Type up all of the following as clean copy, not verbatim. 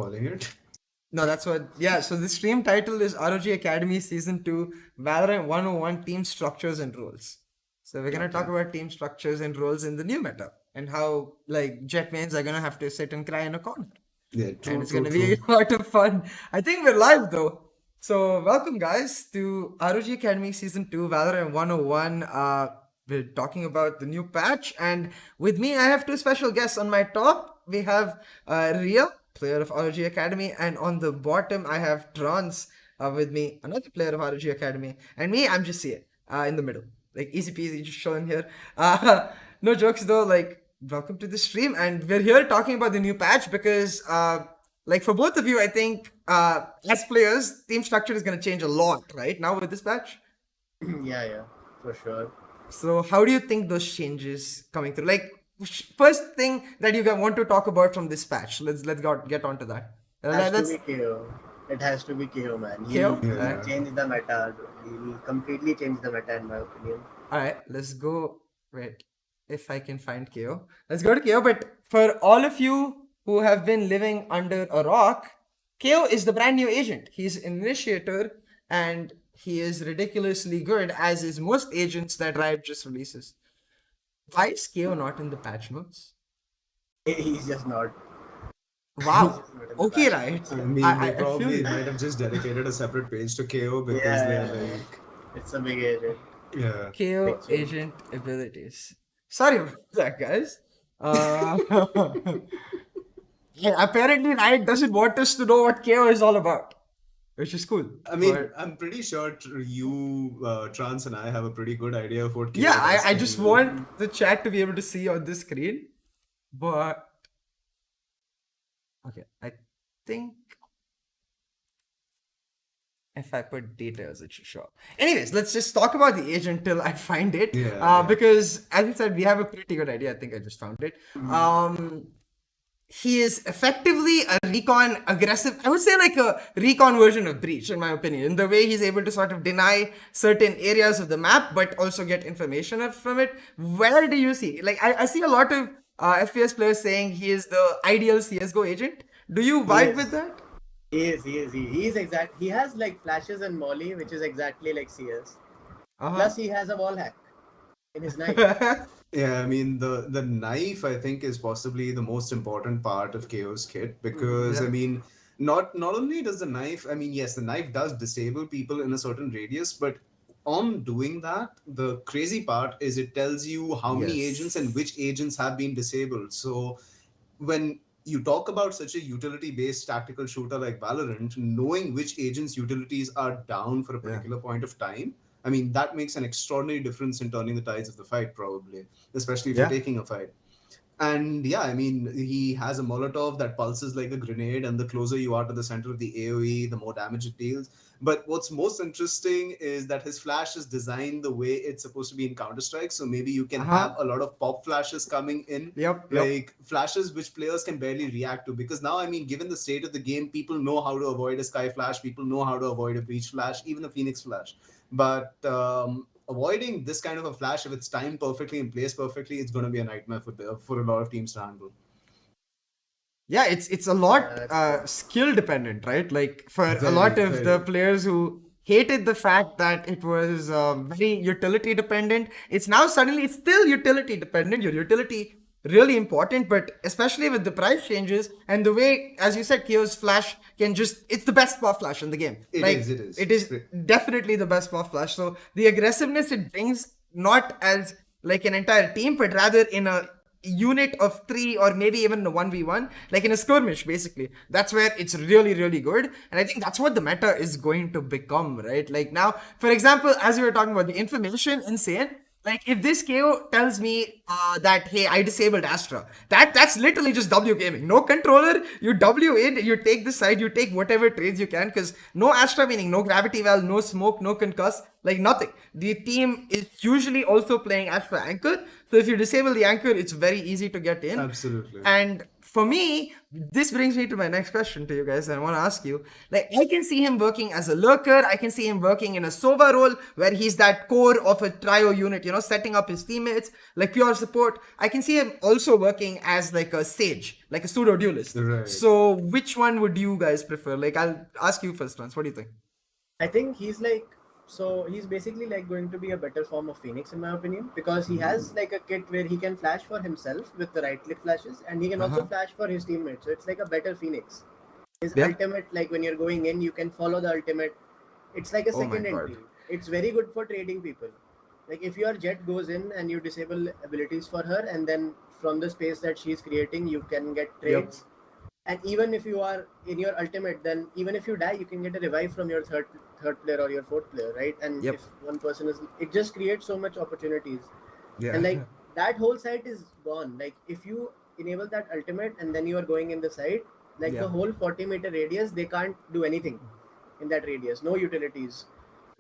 calling it. No, that's what. Yeah, so the stream title is ROG Academy Season 2 Valorant 101 Team Structures and Roles. So we're going to talk about team structures and roles in the new meta and how like jet mains are going to have to sit and cry in a corner. Yeah, And it's going to be a lot of fun. I think we're live though. So welcome guys to ROG Academy Season 2 Valorant 101. We're talking about the new patch, and with me I have two special guests. On my top we have Ria, player of ROG Academy, and on the bottom I have Trance with me, another player of ROG Academy, and me, I'm just here in the middle, like easy peasy, just chilling here. No jokes though, like welcome to the stream, and we're here talking about the new patch because like for both of you, I think as players, team structure is going to change a lot right now with this patch. Yeah, for sure. So how do you think those changes coming through? Like first thing that you want to talk about from this patch. Let's get onto that. It has to be KO. It has to be KO, man. KO? He changed the meta. He completely changed the meta in my opinion. Alright, let's go. Wait, if I can find KO. Let's go to KO. But for all of you who have been living under a rock, KO is the brand new agent. He's an initiator and he is ridiculously good, as is most agents that Riot just releases. Why is KO not in the patch notes? He's just not. Wow. Okay, right. I mean, they probably might have just dedicated a separate page to KO because they're like... It's a big agent. Yeah. KO agent abilities. Sorry about that, guys. Yeah, apparently Riot doesn't want us to know what KO is all about, which is cool. I mean, I'm pretty sure you, Trance, and I have a pretty good idea of what KO yeah, is. I just want the chat to be able to see on the screen. But okay, I think if I put details, it should show up. Anyways, let's just talk about the agent till I find it. Because as I said, we have a pretty good idea. I think I just found it. He is effectively a recon aggressive, I would say like a recon version of Breach, in my opinion, in the way he's able to sort of deny certain areas of the map, but also get information from it. Where do you see? Like, I see a lot of FPS players saying he is the ideal CSGO agent. Do you vibe with that? He is exact. He has like flashes and molly, which is exactly like CS. Plus, he has a wall hack in his knife. Yeah, I mean, the knife, I think, is possibly the most important part of KO's kit because, I mean, not only does the knife, I mean, yes, the knife does disable people in a certain radius, but on doing that, the crazy part is it tells you how many agents and which agents have been disabled. So when you talk about such a utility-based tactical shooter like Valorant, knowing which agents' utilities are down for a particular point of time, I mean, that makes an extraordinary difference in turning the tides of the fight, probably, especially if you're taking a fight. And yeah, I mean, he has a Molotov that pulses like a grenade, and the closer you are to the center of the AoE, the more damage it deals. But what's most interesting is that his flash is designed the way it's supposed to be in Counter-Strike. So maybe you can have a lot of pop flashes coming in, like flashes which players can barely react to. Because now, I mean, given the state of the game, people know how to avoid a Sky flash, people know how to avoid a Breach flash, even a Phoenix flash. But avoiding this kind of a flash, if it's timed perfectly and placed perfectly, it's going to be a nightmare for a lot of teams to handle. Yeah, it's a lot skill dependent, right? Like for a lot of the players who hated the fact that it was very utility dependent, it's now suddenly it's still utility dependent. Your utility really important, but especially with the price changes and the way, as you said, KO's flash can it's the best pop flash in the game. It is definitely the best pop flash. So the aggressiveness it brings, not as like an entire team, but rather in a unit of 3 or maybe even a 1v1, like in a skirmish, basically. That's where it's really, really good. And I think that's what the meta is going to become, right? Like now, for example, as we were talking about the information insane, like if this KO tells me that, hey, I disabled Astra, that's literally just W gaming. No controller, you W in, you take the side, you take whatever trades you can, because no Astra meaning no gravity well, no smoke, no concuss, like nothing. The team is usually also playing Astra anchor. So if you disable the anchor, it's very easy to get in. Absolutely. And for me, this brings me to my next question to you guys. I want to ask you, like, I can see him working as a lurker. I can see him working in a Sova role where he's that core of a trio unit, setting up his teammates, like pure support. I can see him also working as like a sage, like a pseudo duelist. Right. So which one would you guys prefer? Like, I'll ask you first, Lance. What do you think? I think he's basically like going to be a better form of Phoenix in my opinion, because he has like a kit where he can flash for himself with the right click flashes, and he can also flash for his teammates. So it's like a better Phoenix. His ultimate, like when you're going in, you can follow the ultimate. It's like a second entry. It's very good for trading people. Like if your Jet goes in and you disable abilities for her, and then from the space that she's creating, you can get trades. And even if you are in your ultimate, then even if you die, you can get a revive from your third player or your fourth player, right? And if one person is, it just creates so much opportunities. And like that whole site is gone. Like if you enable that ultimate and then you are going in the site, like the whole 40-meter radius, they can't do anything in that radius. No utilities.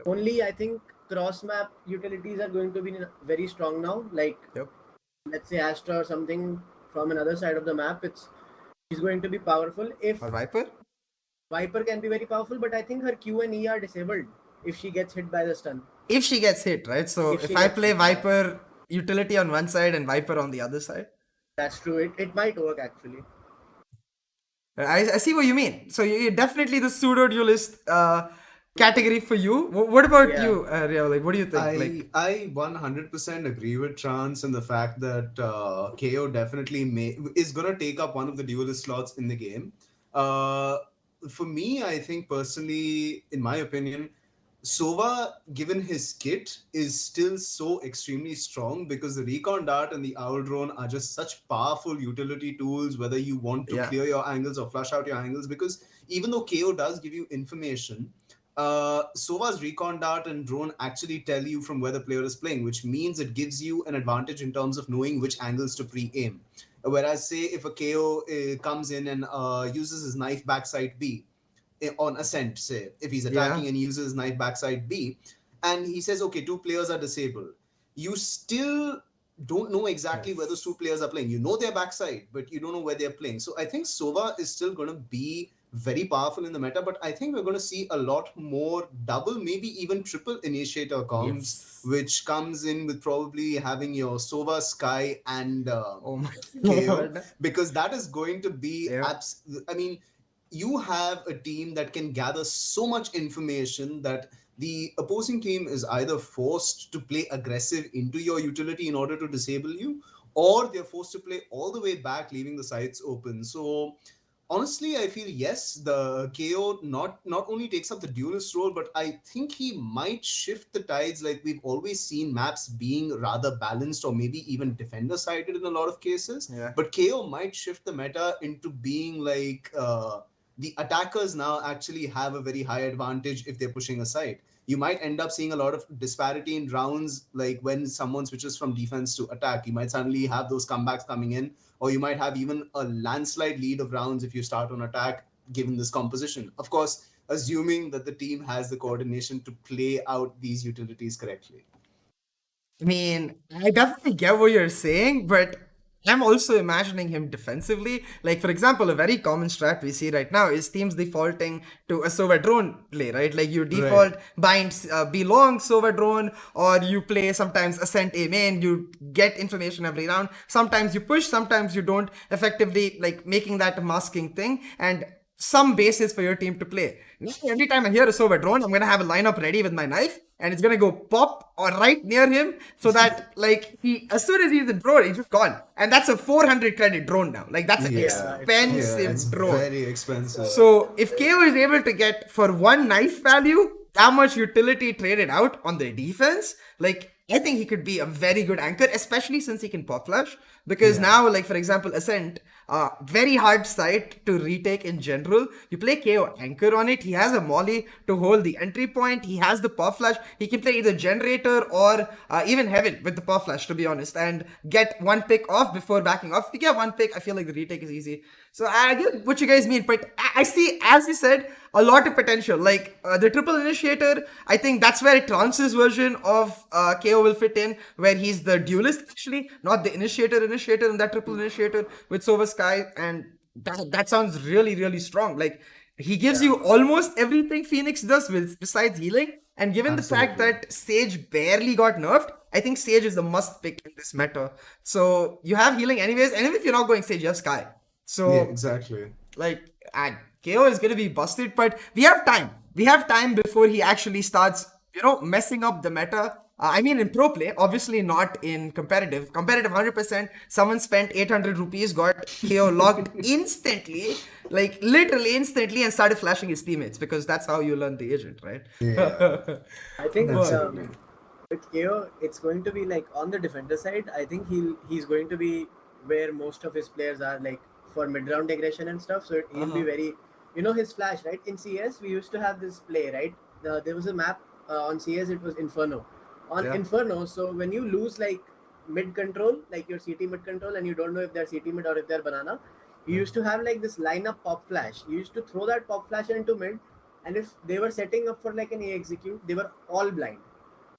Only I think cross map utilities are going to be very strong now. Like let's say Astra or something from another side of the map. She's going to be powerful. If or Viper can be very powerful, but I think her Q and E are disabled if she gets hit by the stun. If she gets hit, right? So if I play Viper utility on one side and Viper on the other side. That's true. It might work actually. I see what you mean. So you're definitely the pseudo duelist category for you. What about you, Ria? Like, what do you think? I 100% agree with Trance and the fact that KO definitely is going to take up one of the duelist slots in the game. For me, I think personally, in my opinion, Sova, given his kit, is still so extremely strong because the Recon Dart and the Owl Drone are just such powerful utility tools, whether you want to clear your angles or flush out your angles, because even though KO does give you information, Sova's Recon Dart and Drone actually tell you from where the player is playing, which means it gives you an advantage in terms of knowing which angles to pre-aim. Whereas, say, if a KO comes in and uses his knife backside B, on Ascent, say, if he's attacking and he uses knife backside B, and he says, okay, 2 players are disabled, you still don't know exactly where those 2 players are playing. You know their backside, but you don't know where they're playing. So I think Sova is still going to be very powerful in the meta, but I think we're going to see a lot more double, maybe even triple initiator comms, which comes in with probably having your Sova, Sky, and KO, because that is going to be, I mean, you have a team that can gather so much information that the opposing team is either forced to play aggressive into your utility in order to disable you, or they're forced to play all the way back, leaving the sides open. So honestly, I feel yes, the KO not only takes up the duelist role, but I think he might shift the tides. Like we've always seen maps being rather balanced or maybe even defender sided in a lot of cases. But KO might shift the meta into being like the attackers now actually have a very high advantage if they're pushing aside. You might end up seeing a lot of disparity in rounds, like when someone switches from defense to attack. You might suddenly have those comebacks coming in, or you might have even a landslide lead of rounds if you start on attack, given this composition. Of course, assuming that the team has the coordination to play out these utilities correctly. I mean, I definitely get what you're saying, but I'm also imagining him defensively. Like, for example, a very common strat we see right now is teams defaulting to a Sova Drone play, right? Like, you default bind B long Sova Drone, or you play sometimes Ascent A main, you get information every round. Sometimes you push, sometimes you don't, effectively, like, making that a masking thing. And some basis for your team to play. Now, every time I hear a Sova Drone, I'm going to have a lineup ready with my knife, and it's going to go pop or right near him, so that, like, as soon as he's a drone, he's just gone. And that's a 400 credit drone now. Like, that's an expensive drone. Very expensive. So, if KO is able to get, for one knife value, that much utility traded out on their defense, like, I think he could be a very good anchor, especially since he can pop flash. Because now, like, for example, Ascent, very hard site to retake in general. You play KO anchor on it. He has a molly to hold the entry point. He has the pop flash. He can play either generator or even heaven with the pop flash, to be honest, and get one pick off before backing off. If you get one pick, I feel like the retake is easy. So I get what you guys mean, but I see, as you said, a lot of potential. Like the triple initiator, I think that's where Trance's version of KO will fit in, where he's the duelist actually, not the initiator in that triple initiator with Sova Sky, and that sounds really really strong. Like he gives you almost everything Phoenix does with besides healing. And given the fact Absolutely. that Sage barely got nerfed, I think Sage is the must pick in this meta. So you have healing anyways, and even if you're not going Sage, you have Sky. Yeah, So exactly. like KO is gonna be busted, but we have time. We have time before he actually starts, messing up the meta. I mean, in pro play, obviously not in competitive. Competitive, 100%. Someone spent 800 rupees, got KO logged instantly, like literally instantly, and started flashing his teammates because that's how you learn the agent, right? Yeah, I think absolutely. with KO, it's going to be like on the defender side. I think he's going to be where most of his players are, like for mid round aggression and stuff. So he'll be very, his flash, right? In CS, we used to have this play, right? There was a map on CS. It was Inferno. On Yeah. Inferno, so when you lose like mid control, like your CT mid control, and you don't know if they're CT mid or if they're banana, you used to have like this lineup pop flash. You used to throw that pop flash into mid, and if they were setting up for like an A execute, they were all blind.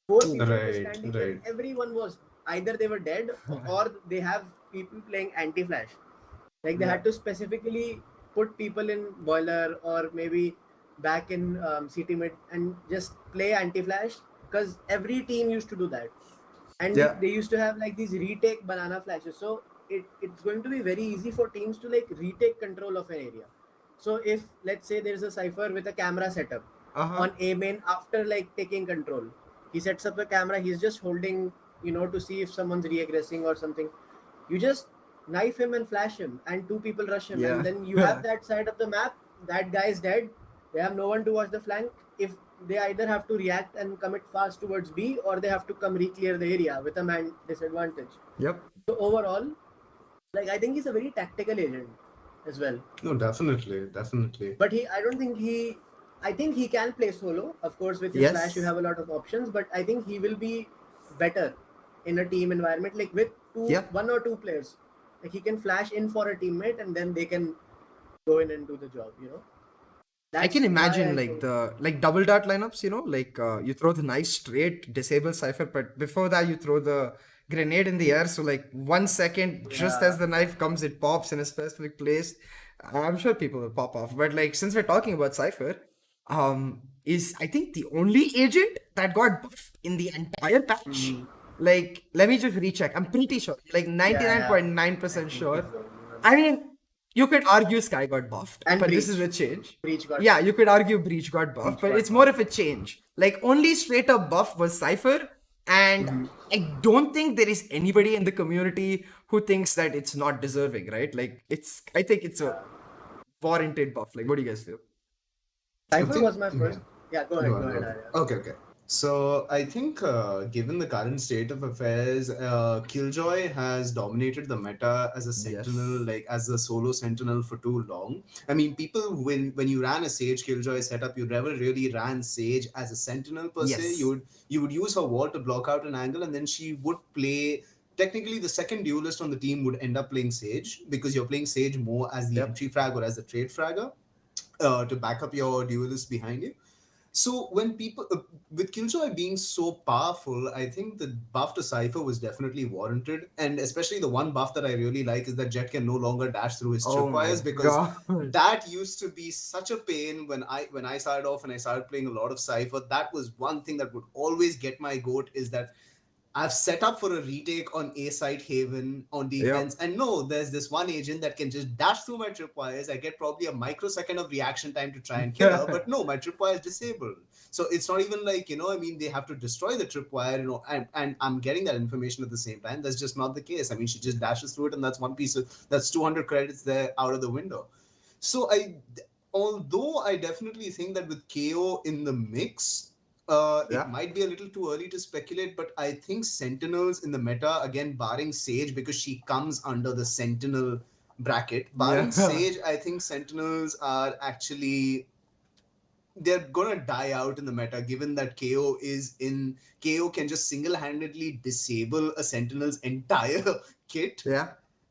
Four people were Right, standing there. right. Everyone was either they were dead or they have people playing anti flash. Like they had to specifically put people in boiler or maybe back in CT mid and just play anti flash because every team used to do that, and Yeah. they used to have like these retake banana flashes. So it's going to be very easy for teams to like retake control of an area. So if let's say there's a cipher with a camera setup on A main after like taking control, he sets up a camera. He's just holding, to see if someone's re-aggressing or something. You just knife him and flash him, and two people rush him, and Yeah. then you have that side of the map. That guy is dead. They have no one to watch the flank. If they either have to react and commit fast towards B, or they have to come re-clear the area with a man disadvantage. Yep. So overall, like I think he's a very tactical agent as well. No, definitely, definitely. But I don't think I think he can play solo. Of course, with his flash, you Yes. have a lot of options. But I think he will be better in a team environment, like with Yep. one or two players. Like he can flash in for a teammate, and then they can go in and do the job. I can That's why imagine I like think. the double dart lineups, like you throw the nice straight disable cipher, but before that you throw the grenade in the air. So like 1 second, just as Yeah. the knife comes, it pops in a specific place. I'm sure people will pop off. But like since we're talking about cipher, is I think the only agent that got buffed in the entire patch. Like let me just recheck. I'm pretty sure, like Yeah. 99.9% I think sure. so. I mean, you could argue Sky got buffed, And but this is Breach. a change. Breach got Yeah, you could argue Breach got buffed, Breach but got it's more buffed. of a change. Like only straight up buff was Cypher, and I don't think there is anybody in the community who thinks that it's not deserving, right? Like I think it's a warranted buff. Like, what do you guys feel? I Cypher think, was my yeah. first. Yeah, go Go ahead. Go on, go ahead, on. Arya. Okay, okay. So I think, given the current state of affairs, Killjoy has dominated the meta as a sentinel, Yes. like as a solo sentinel for too long. I mean, people when you ran a Sage Killjoy setup, you never really ran Sage as a sentinel per se. Yes. You would use her wall to block out an angle, and then she would play. Technically, the second duelist on the team would end up playing Sage because you're playing Sage more as the Yep. entry frag or as the trade fragger to back up your duelist behind you. So when people with Killjoy being so powerful, I think the buff to Cypher was definitely warranted, and especially the one buff that I really like is that Jet can no longer dash through his Oh my tripwires because god. that used to be such a pain when I started off and I started playing a lot of Cypher. That was one thing that would always get my goat is that I've set up for a retake on A site Haven on defense, Yep. and no, there's this one agent that can just dash through my tripwires. I get probably a microsecond of reaction time to try and kill her, but no, my tripwire is disabled. So it's not even like, I mean, they have to destroy the tripwire, and I'm getting that information at the same time. That's just not the case. I mean, she just dashes through it, and that's one piece of that's 200 credits there out of the window. So although I definitely think that with KO in the mix, it Yeah. might be a little too early to speculate, but I think Sentinels in the meta, again, barring Sage, because she comes under the Sentinel bracket, barring Yeah. Sage, I think Sentinels are actually they're gonna die out in the meta, given that KO can just single-handedly disable a Sentinel's entire kit. Yeah.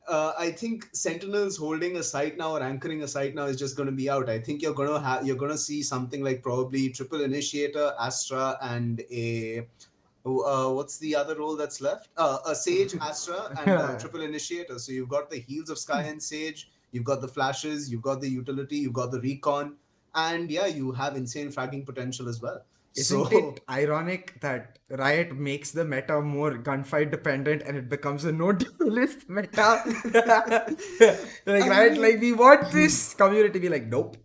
I think Sentinels holding a site now or anchoring a site now is just going to be out. I think you're gonna see something like probably Triple Initiator, Astra, and a what's the other role that's left? A Sage, Astra, and a Triple Initiator. So you've got the Heals of Sky and Sage, you've got the flashes, you've got the utility, you've got the recon, and yeah, you have insane fragging potential as well. Isn't So it ironic that Riot makes the meta more gunfight dependent and it becomes a no duelist meta? Like, I Riot, mean, like, we want this community to be like, nope.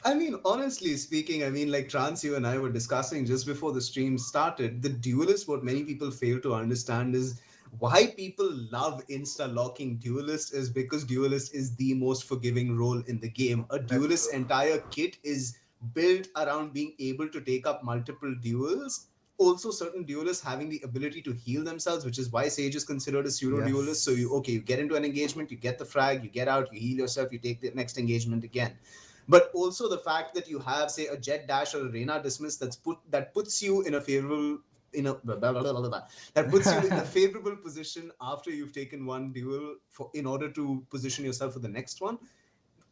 I mean, honestly speaking, I mean, like Trans, you and I were discussing just before the stream started, the duelist, what many people fail to understand is why people love insta locking duelist is because duelist is the most forgiving role in the game. A That's duelist's true. entire kit is built around being able to take up multiple duels. Also, certain duelists having the ability to heal themselves, which is why Sage is considered a pseudo duelist. So Yes. you get into an engagement, you get the frag, you get out, you heal yourself, you take the next engagement again. But also the fact that you have, say, a Jet Dash or a Reina Dismiss that puts you in a favorable that puts you in a favorable position after you've taken one duel for in order to position yourself for the next one.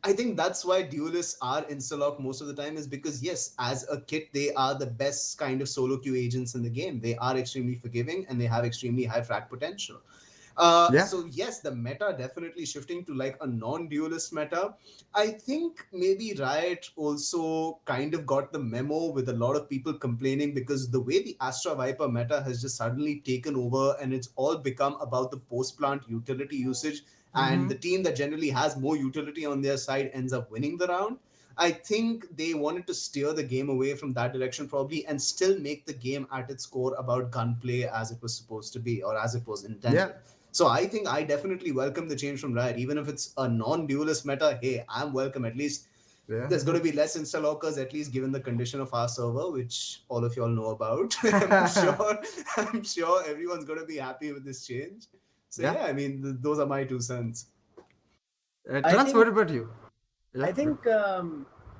I think that's why duelists are insta-lock most of the time, is because yes, as a kit, they are the best kind of solo queue agents in the game. They are extremely forgiving and they have extremely high frag potential. Yeah. So yes, the meta definitely shifting to like a non-duelist meta. I think maybe Riot also kind of got the memo with a lot of people complaining because the way the Astra Viper meta has just suddenly taken over and it's all become about the post-plant utility usage, and the Mm-hmm. team that generally has more utility on their side ends up winning the round. I think they wanted to steer the game away from that direction probably and still make the game at its core about gunplay as it was supposed to be or as it was Yeah. intended. So I think I definitely welcome the change from Riot, even if it's a non-duelist meta. Hey, I'm welcome. At least there's going to be less insta-lockers, at least given the condition of our server, which all of y'all know about. Yeah. I'm sure everyone's going to be happy with this change. So Yeah. yeah, I mean, those are my 2 cents. I Trans, what think about you? I Yeah. think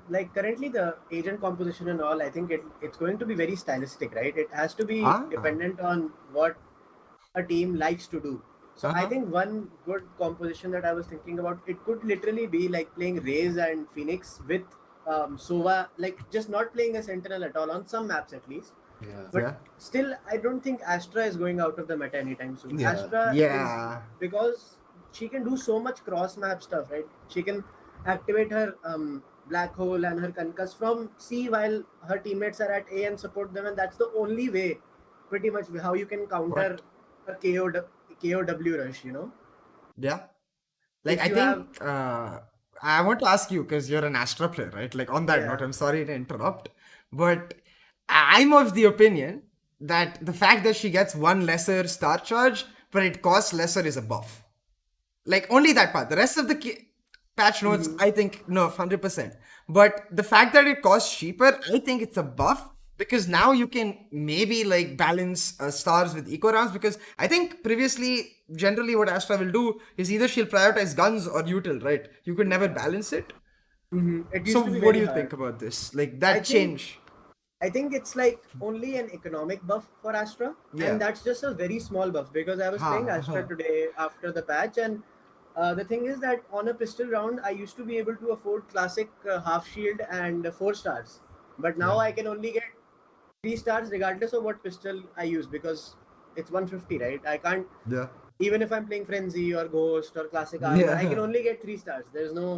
like currently the agent composition and all, I think it's going to be very stylistic, right? It has to be Ah. dependent on what a team likes to do. So I Uh-huh. think one good composition that I was thinking about, it could literally be like playing Raze and Phoenix with Sova, like just not playing a Sentinel at all on some maps at least. Yeah. But Yeah. still, I don't think Astra is going out of the meta anytime soon. Yeah. Astra is, Yeah. because she can do so much cross map stuff, right? She can activate her black hole and her concuss from C while her teammates are at A and support them, and that's the only way, pretty much, how you can counter What? a KOW rush. Yeah. Like, If I you have, think I want to ask you because you're an Astra player, right? Like, on that note, yeah. I'm sorry to interrupt, but I'm of the opinion that the fact that she gets one lesser star charge, but it costs lesser is a buff. Like, only that part. The rest of the patch notes, Mhm. I think, no, 100%. But the fact that it costs cheaper, I think it's a buff because now you can maybe like balance stars with eco rounds. Because I think previously, generally, what Astra will do is either she'll prioritize guns or util, right? You could never balance it. It So, used to be what do very you hard. think about this? Like, I that think change? I think it's like only an economic buff for Astra, and Yeah. that's just a very small buff because I was playing Ha, Astra ha. today after the patch, and the thing is that on a pistol round, I used to be able to afford classic half shield and 4 stars, but now Yeah. I can only get 3 stars regardless of what pistol I use because it's 150, right? I can't, Yeah. even if I'm playing Frenzy or Ghost or Classic Armor, I can Yeah. only get 3 stars. There's no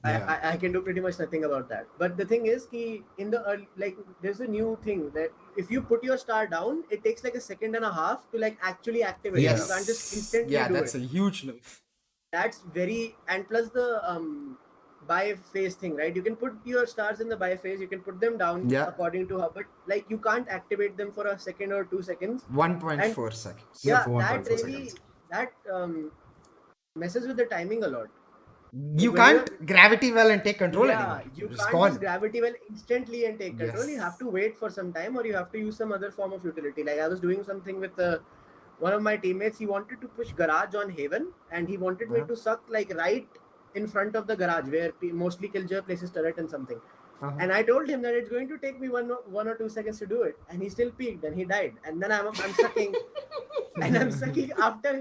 Yeah. I can do pretty much nothing about that. But the thing is, in the early, like there's a new thing that if you put your star down, it takes like a second and a half to like actually activate it. You can't just Yes. instantly Yeah, do that's it. a huge nerf. That's very, and plus the buy phase thing, right? You can put your stars in the buy phase, you can put them down Yeah. according to how, but like you can't activate them for a second or 2 seconds. And 1.4 seconds. Yeah, yeah, for that 1.4 really seconds. that messes with the timing a lot. Like You when you're, can't gravity well and take control yeah, anymore. you It's can't just gone. gravity well instantly and take control. You have Yes. to wait for some time, or you have to use some other form of utility. Like I was doing something with one of my teammates. He wanted to push garage on Haven, and he wanted me Uh-huh. to suck like right in front of the garage where mostly Killjoy places turret and something. And I told him that it's going to take me one or 2 seconds to do it, and he still peaked and he died. And then I'm sucking, and I'm sucking after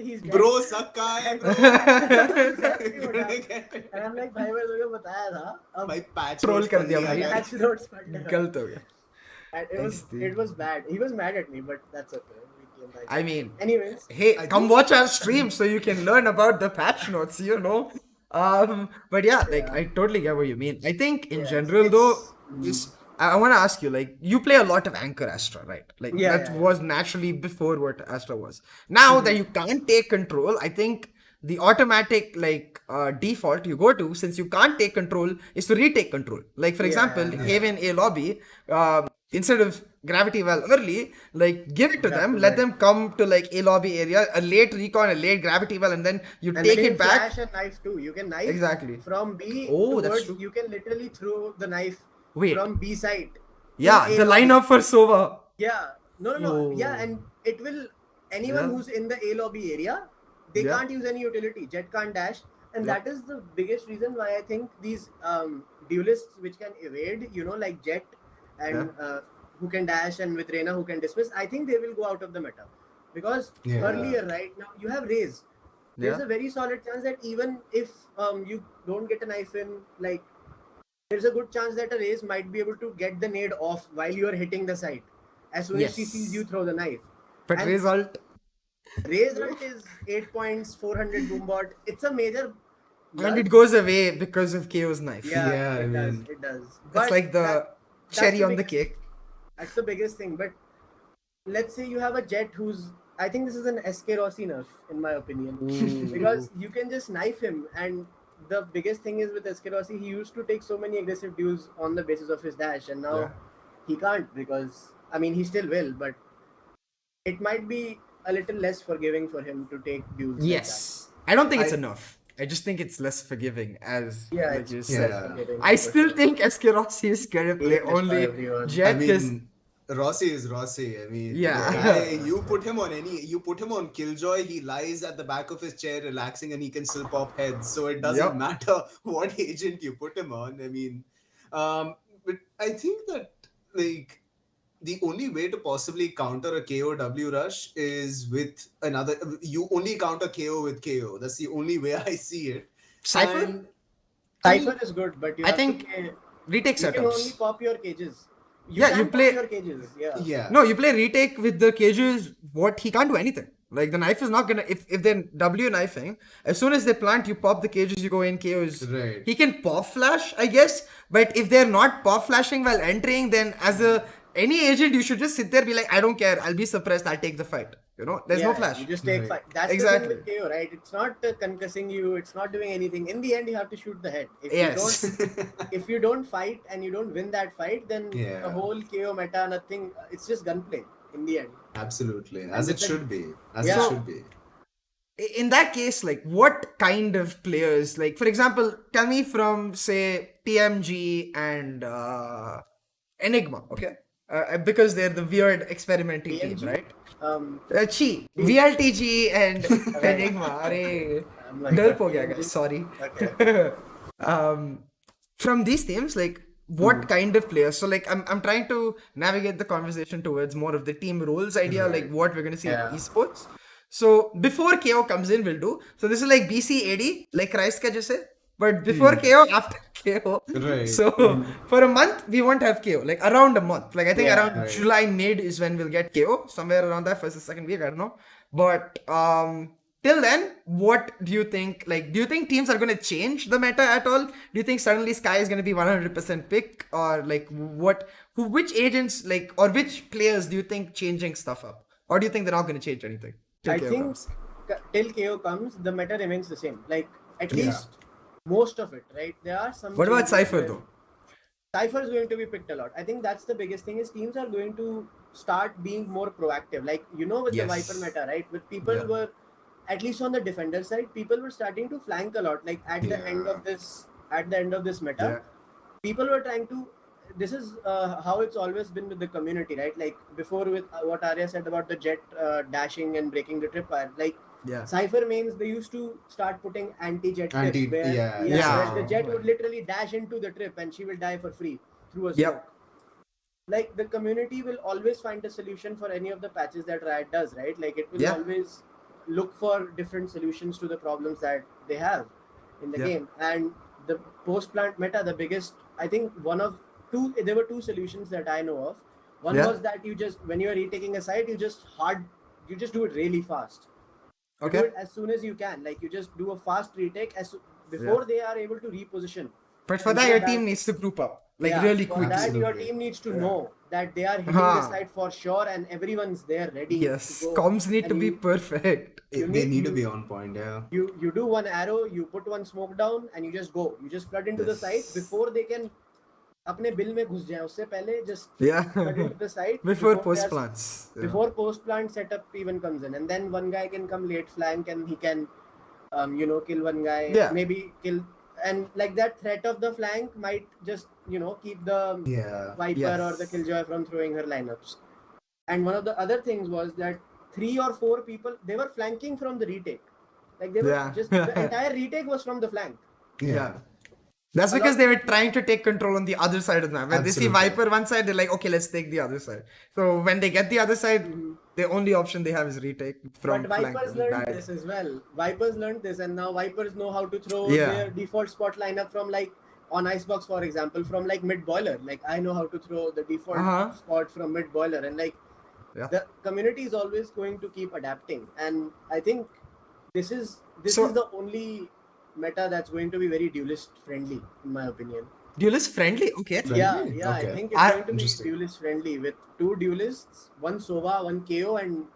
he's dead. Bro, suck hai, bro. Exactly what happened. And I'm like, भाई मैं तुझे बताया था. भाई patch Troll notes कर पढ़ दिया लिया भाई. यार. Patch notes पढ़ लिया. गलत हो गया. And it was bad. He was mad at me, but that's okay. We came back. I mean, anyways, hey, come watch our stream so you can learn about the patch notes, you know. But yeah, like I totally get what you mean. I think in general though, I want to ask you, like, you play a lot of Anchor Astra, right? Like that was naturally before what Astra was. Now that you can't take control, I think the automatic default you go to, since you can't take control, is to retake control. Like for example, Haven A lobby, instead of gravity well early, like give it to them, let them come to like A lobby area, a late recon, a late gravity well, and then you take it back. Flash and knife too. You can knife exactly from B that's towards. true. You can literally throw the knife Wait. from B side. Yeah, the lineup for Sova. Yeah, no. Oh. Yeah, and it will anyone who's in the A lobby area, they can't use any utility. Jet can't dash, and that is the biggest reason why I think these duelists which can evade, like Jet and who can dash, and with Reyna who can dismiss, I think they will go out of the meta. Because earlier, right now, you have Raze. There's a very solid chance that even if you don't get a knife in, like, there's a good chance that a Raze might be able to get the nade off while you are hitting the site. As soon as she sees you throw the knife. But Raze ult is 8 points, 400 boom bot. It's a major... and it goes away because of KO's knife. Yeah, it does. It's like the cherry on the cake. That's the biggest thing. But let's say you have a Jet who's... I think this is an SK Rossi nerf, in my opinion. Because you can just knife him, and the biggest thing is with SK Rossi, he used to take so many aggressive duels on the basis of his dash, and now he can't, because... I mean, he still will, but it might be a little less forgiving for him to take duels. Yes. Like I don't think it's enough. I just think it's less forgiving, as you said. I still think SK Rossi is gonna play only Jet. I mean, Rossi is Rossi. I mean, you put him on Killjoy, he lies at the back of his chair relaxing, and he can still pop heads. So it doesn't matter what agent you put him on. I mean, but I think that like the only way to possibly counter a KOW rush is with another. You only counter KO with KO. That's the only way I see it. Cypher? Cypher is good, but I think retake setups. You can only pop your cages. You play your cages. Yeah. No, you play retake with the cages. What he can't do anything. Like the knife is not gonna. If they're W knifing, as soon as they plant, you pop the cages. You go in KOs. Right. He can pop flash, I guess. But if they're not pop flashing while entering, then as any agent, you should just sit there, be like, I don't care. I'll be suppressed. I'll take the fight. There's no flash. You just take fight. That's exactly the thing with KO, right? It's not concussing you. It's not doing anything. In the end, you have to shoot the head. If you don't fight and you don't win that fight, then the whole KO meta, nothing. It's just gunplay in the end. Absolutely, as it should be. It should be. In that case, like, what kind of players, like, for example, tell me from, say, TMG and Enigma, okay? Because they're the weird experimenting team, right? VLTG and Enigma. Derp ho gaya, guys. Sorry. Okay. From these teams, like, what kind of players? So, like, I'm trying to navigate the conversation towards more of the team roles idea, like what we're going to see in esports. So, before KO comes in, we'll do. So, this is like BC AD, like Christ ka jaise. But before KO, after KO. Right. So, for a month, we won't have KO. Like, around a month. Like, I think around July mid is when we'll get KO. Somewhere around that first or second week, I don't know. But, till then, what do you think? Like, do you think teams are going to change the meta at all? Do you think suddenly Sky is going to be 100% pick? Or, like, which agents, like, or which players do you think changing stuff up? Or do you think they're not going to change anything? I think till KO comes, the meta remains the same. Like, at least most of it, right? There are some. What about Cypher though? Cypher is going to be picked a lot. I think that's the biggest thing, is teams are going to start being more proactive. Like, with the Viper meta, right? With people were, at least on the defender side, people were starting to flank a lot. Like at the end of this meta, people were trying to. This is how it's always been with the community, right? Like before with what Arya said about the Jet dashing and breaking the tripwire. Like Yeah. Cypher mains, they used to start putting anti-jet tips where where the jet would literally dash into the trip and she will die for free through a smoke. Yep. Like the community will always find a solution for any of the patches that Riot does, right? Like it will always look for different solutions to the problems that they have in the game. And the post-plant meta, the biggest, I think there were two solutions that I know of. One was that you just, when you are retaking a site, you just do it really fast. You do it as soon as you can. Like you just do a fast retake before they are able to reposition. But for that, your team needs to group up. Like really quick. For that, your team needs to know that they are hitting the site for sure and everyone's there ready. Yes, to go. comms need to be perfect. They need to be on point, You do one arrow, you put one smoke down, and you just go. You just flood into the site before they can अपने bill में घुस जाए. उससे पहले just flood into the site before post plants. Before post plant setup even comes in, and then one guy can come late flank and he can, kill one guy. Maybe kill. And like that threat of the flank might just, keep the Viper or the Killjoy from throwing her lineups. And one of the other things was that 3 or 4 people, they were flanking from the retake. Like they were just, the entire retake was from the flank. Yeah. That's because they were trying to take control on the other side of the map. When they see Viper one side, they're like, okay, let's take the other side. So when they get the other side, the only option they have is retake from But Vipers learned this as well. Vipers learned this, and now Vipers know how to throw their default spot lineup from like on Icebox, for example, from like mid boiler. Like I know how to throw the default spot from mid boiler, and like the community is always going to keep adapting. And I think this is the only meta that's going to be very duelist friendly, in my opinion. Duelist friendly? Okay. Yeah, I think it's going to be duelist friendly with 2 duelists, 1 Sova, 1 KO, and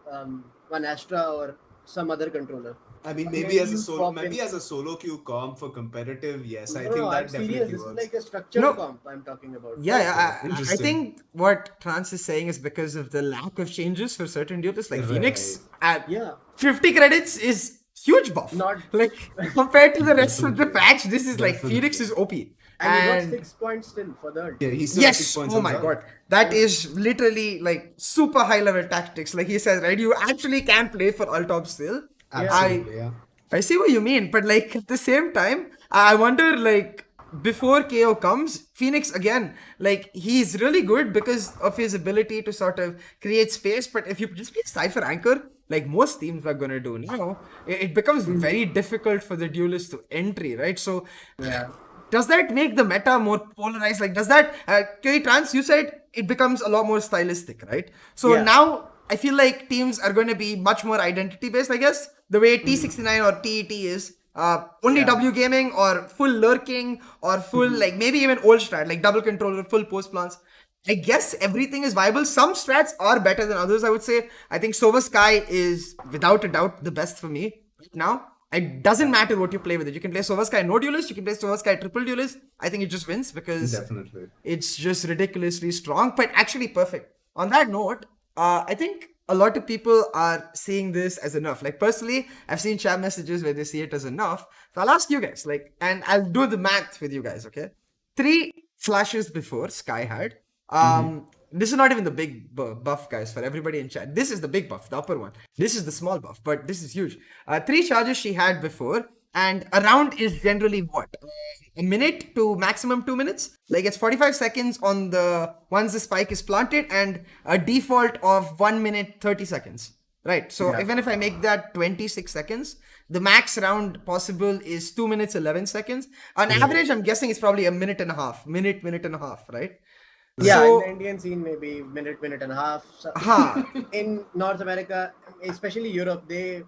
1 Astra or some other controller. I mean, maybe as a solo queue comp for competitive, yes, I think that definitely works. This is like a structured comp I'm talking about. I think what Trans is saying is because of the lack of changes for certain duelists, like Phoenix at 50 credits is huge buff. Not like compared to the rest of the patch, this is like Phoenix is OP. And he got 6 points still for that. Yeah, he's still 6 points. Oh my god. That is literally like super high level tactics. Like he says, right? You actually can play for Altop still. Absolutely, I see what you mean, but like at the same time, I wonder like before KO comes, Phoenix again, like he's really good because of his ability to sort of create space. But if you just play Cypher Anchor, like most teams are gonna do now, it becomes very difficult for the duelist to entry, right? So does that make the meta more polarized? Like does that Trans, you said it becomes a lot more stylistic, right? So now I feel like teams are going to be much more identity based, I guess, the way T69 or TET is. Only W gaming or full lurking or full like maybe even old strat like double controller, full post plants. I guess everything is viable. Some strats are better than others, I would say. I think Sova Sky is without a doubt the best for me right now. It doesn't matter what you play with it. You can play Sova Sky no duelist, you can play Sova Sky triple duelist. I think it just wins because it's just ridiculously strong, but actually perfect. On that note, I think a lot of people are seeing this as enough. Like personally, I've seen chat messages where they see it as enough. So I'll ask you guys, like, and I'll do the math with you guys, okay? 3 flashes before Sky had. This is not even the big buff, guys, for everybody in chat. This is the big buff, the upper one. This is the small buff, but this is huge. 3 charges she had before, and a round is generally what? A minute to maximum 2 minutes? Like it's 45 seconds on the once the spike is planted and a default of 1 minute 30 seconds. Right, so even if I make that 26 seconds, the max round possible is 2 minutes 11 seconds. On average, I'm guessing it's probably a minute and a half, right? Yeah, so, in the Indian scene, maybe minute and a half. So in North America, especially Europe, they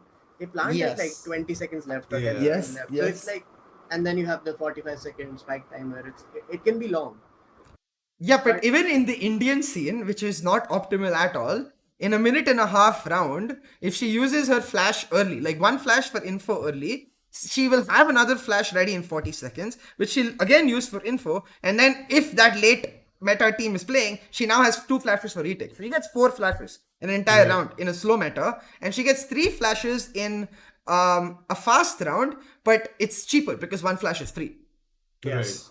plant like 20 seconds left or 10 seconds left. So it's like, and then you have the 45-second spike timer. It can be long. Yeah, but even in the Indian scene, which is not optimal at all, in a minute and a half round, if she uses her flash early, like one flash for info early, she will have another flash ready in 40 seconds, which she'll again use for info. And then if that late meta team is playing, she now has 2 flashes for retake. So she gets 4 flashes in an entire round in a slow meta. And she gets 3 flashes in a fast round, but it's cheaper because 1 flash is free. Yes.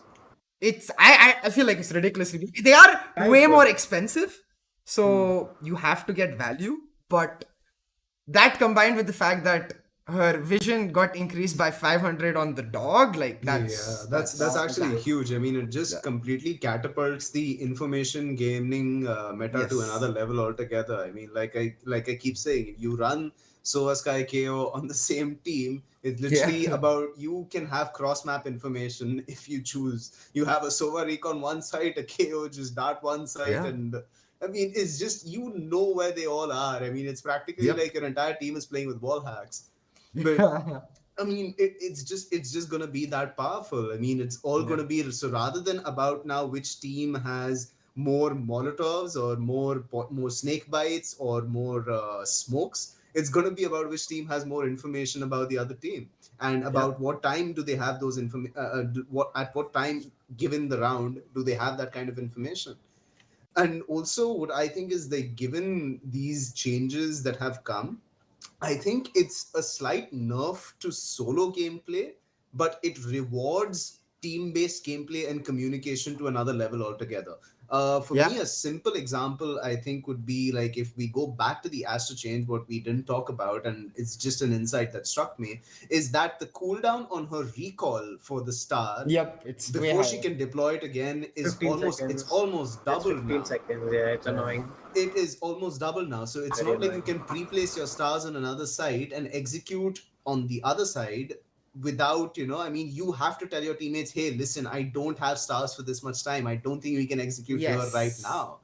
It's I feel like it's ridiculously. They are way more expensive. So you have to get value. But that combined with the fact that her vision got increased by 500 on the dog. Like Yeah, that's actually that. huge. I mean, it Yeah. just completely catapults the information gaming meta to another Yes. level altogether. I mean, like I keep saying, if you run Sova Sky KO on the same team, it's Yeah. literally about you can have cross map information if you choose. You have a Sova Recon one side, a KO just dart one side, Yeah. and I mean, it's just you know where they all are. I mean, it's practically Yep. like your entire team is playing with wall hacks. But I mean, it's just gonna be that powerful. I mean, it's all Yeah. gonna be so rather than about now which team has more Molotovs or more snake bites or more smokes. It's gonna be about which team has more information about the other team and Yeah. about what time do they have those what at what time given the round do they have that kind of information. And also, what I think is they given these changes that have come, I think it's a slight nerf to solo gameplay, but it rewards team based gameplay and communication to another level altogether. For Yeah. me, a simple example I think would be like if we go back to the Astro change, what we didn't talk about, and it's just an insight that struck me, is that the cooldown on her recall for the star Yep. It's way before she higher. can deploy it again is 15 it's seconds. almost It's double 15 now. seconds. Yeah, it's Yeah. annoying. It is almost double now. So it's Very not like annoying. you can pre-place your stars on another side and execute on the other side without, I mean, you have to tell your teammates, hey, listen, I don't have stars for this much time. I don't think we can execute here right Yes. now.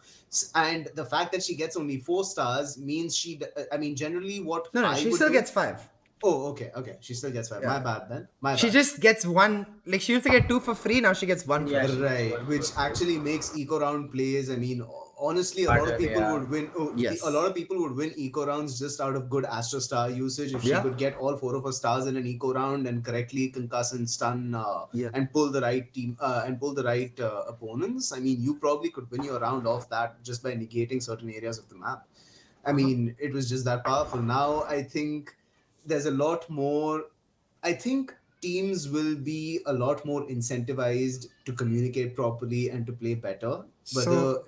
And the fact that she gets only 4 stars means I mean, generally what No, no, I she would still do. gets 5. Oh, okay. She still gets 5. My Yeah. bad then. My She bad. just gets one. Like she used to get 2 for free. Now she gets 1 for Yeah, free. she gets Right, one for which actually makes eco round plays. I mean, honestly, a lot of harder. people Yeah. would win. A lot Yes. of people would win eco rounds just out of good Astro Star usage. If she Yeah. could get all 4 of her stars in an eco round and correctly concuss and stun Yeah. and pull the right team and pull the right opponents, I mean, you probably could win your round off that just by negating certain areas of the map. I Uh-huh. mean, it was just that powerful. Now I think there's a lot more. I think teams will be a lot more incentivized to communicate properly and to play better. Whether So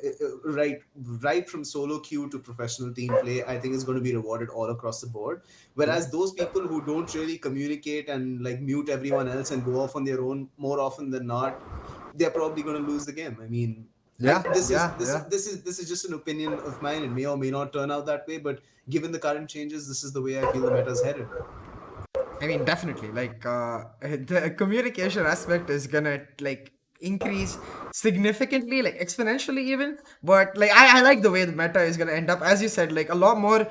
right from solo queue to professional team play, I think is going to be rewarded all across the board. yeah. Whereas those people who don't really communicate and like mute everyone else and go off on their own more often than not, they're probably going to lose the game. I mean, Yeah. Yeah. this is just an opinion of mine. It may or may not turn out that way, but given the current changes, this is the way I feel the meta is headed. I mean, definitely. Like, the communication aspect is gonna like increase significantly, like exponentially even. But like, I like the way the meta is gonna end up, as you said, like a lot more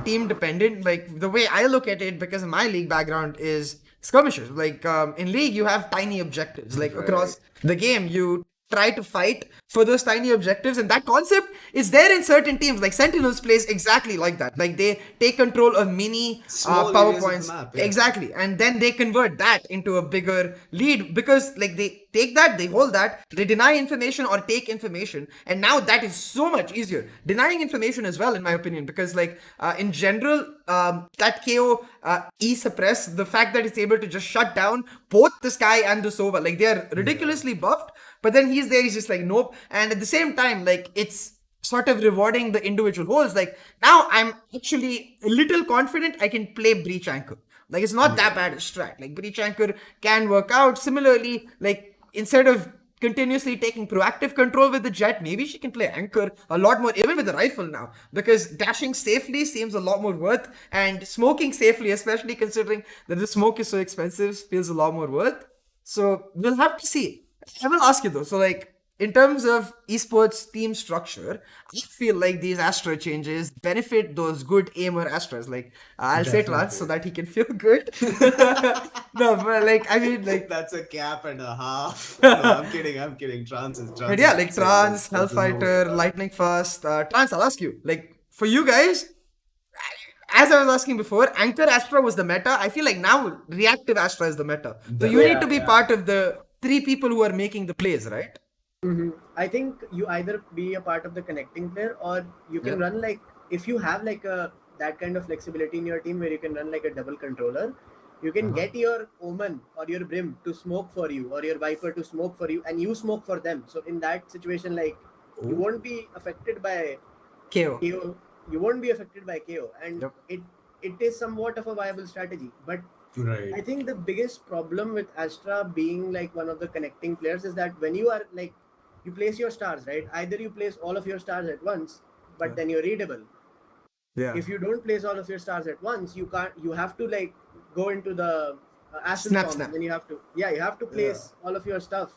team dependent. Like the way I look at it, because my league background is skirmishers. Like in league, you have tiny objectives. Like Right. across the game, you try to fight for those tiny objectives, and that concept is there in certain teams. Like Sentinels plays exactly like that. Like they take control of mini Small power areas of the points, map, yeah. exactly, and then they convert that into a bigger lead, because like they take that, they hold that, they deny information or take information, and now that is so much easier. Denying information as well, in my opinion, because like in general, that KO E suppress, the fact that it's able to just shut down both the Sky and the Sova, like they are ridiculously buffed, but then he's there, he's just like nope. And at the same time, like it's sort of rewarding the individual holes. Like now I'm actually a little confident I can play Breach Anchor. Like it's not that bad a strat. Like Breach Anchor can work out. Similarly, like instead of continuously taking proactive control with the jet, maybe she can play Anchor a lot more, even with the rifle now, because dashing safely seems a lot more worth, and smoking safely, especially considering that the smoke is so expensive, feels a lot more worth. So we'll have to see. I will ask you though. So like in terms of esports team structure, I feel like these Astra changes benefit those good aimer Astras. Like I'll say Trans so Definitely. that he can feel good. No, but like I mean like. That's a cap and a half. No, I'm kidding. I'm kidding. But yeah, Trans is like insane. Trans, There's no way Hellfighter, about it. Lightning Fast. Trans, I'll ask you. Like for you guys, as I was asking before, Anchor Astra was the meta. I feel like now reactive Astra is the meta. So you need Yeah, to be Definitely. yeah. part of the 3 people who are making the plays, right? I think you either be a part of the connecting player, or you Yeah. can run like, if you have like a that kind of flexibility in your team where you can run like a double controller, you can Uh-huh. get your Omen or your Brim to smoke for you, or your Viper to smoke for you, and you smoke for them. So in that situation, like you Oh. won't be affected by KO. KO. You won't be affected by KO, and Yep. it it is somewhat of a viable strategy. But Right. I think the biggest problem with Astra being like one of the connecting players is that when you are like, you place your stars, right? Either you place all of your stars at once, but then you're readable. Yeah. If you don't place all of your stars at once, you can't. You have to like go into the ascent Snap, form, snap. and then you have to, yeah, you have to place all of your stuff.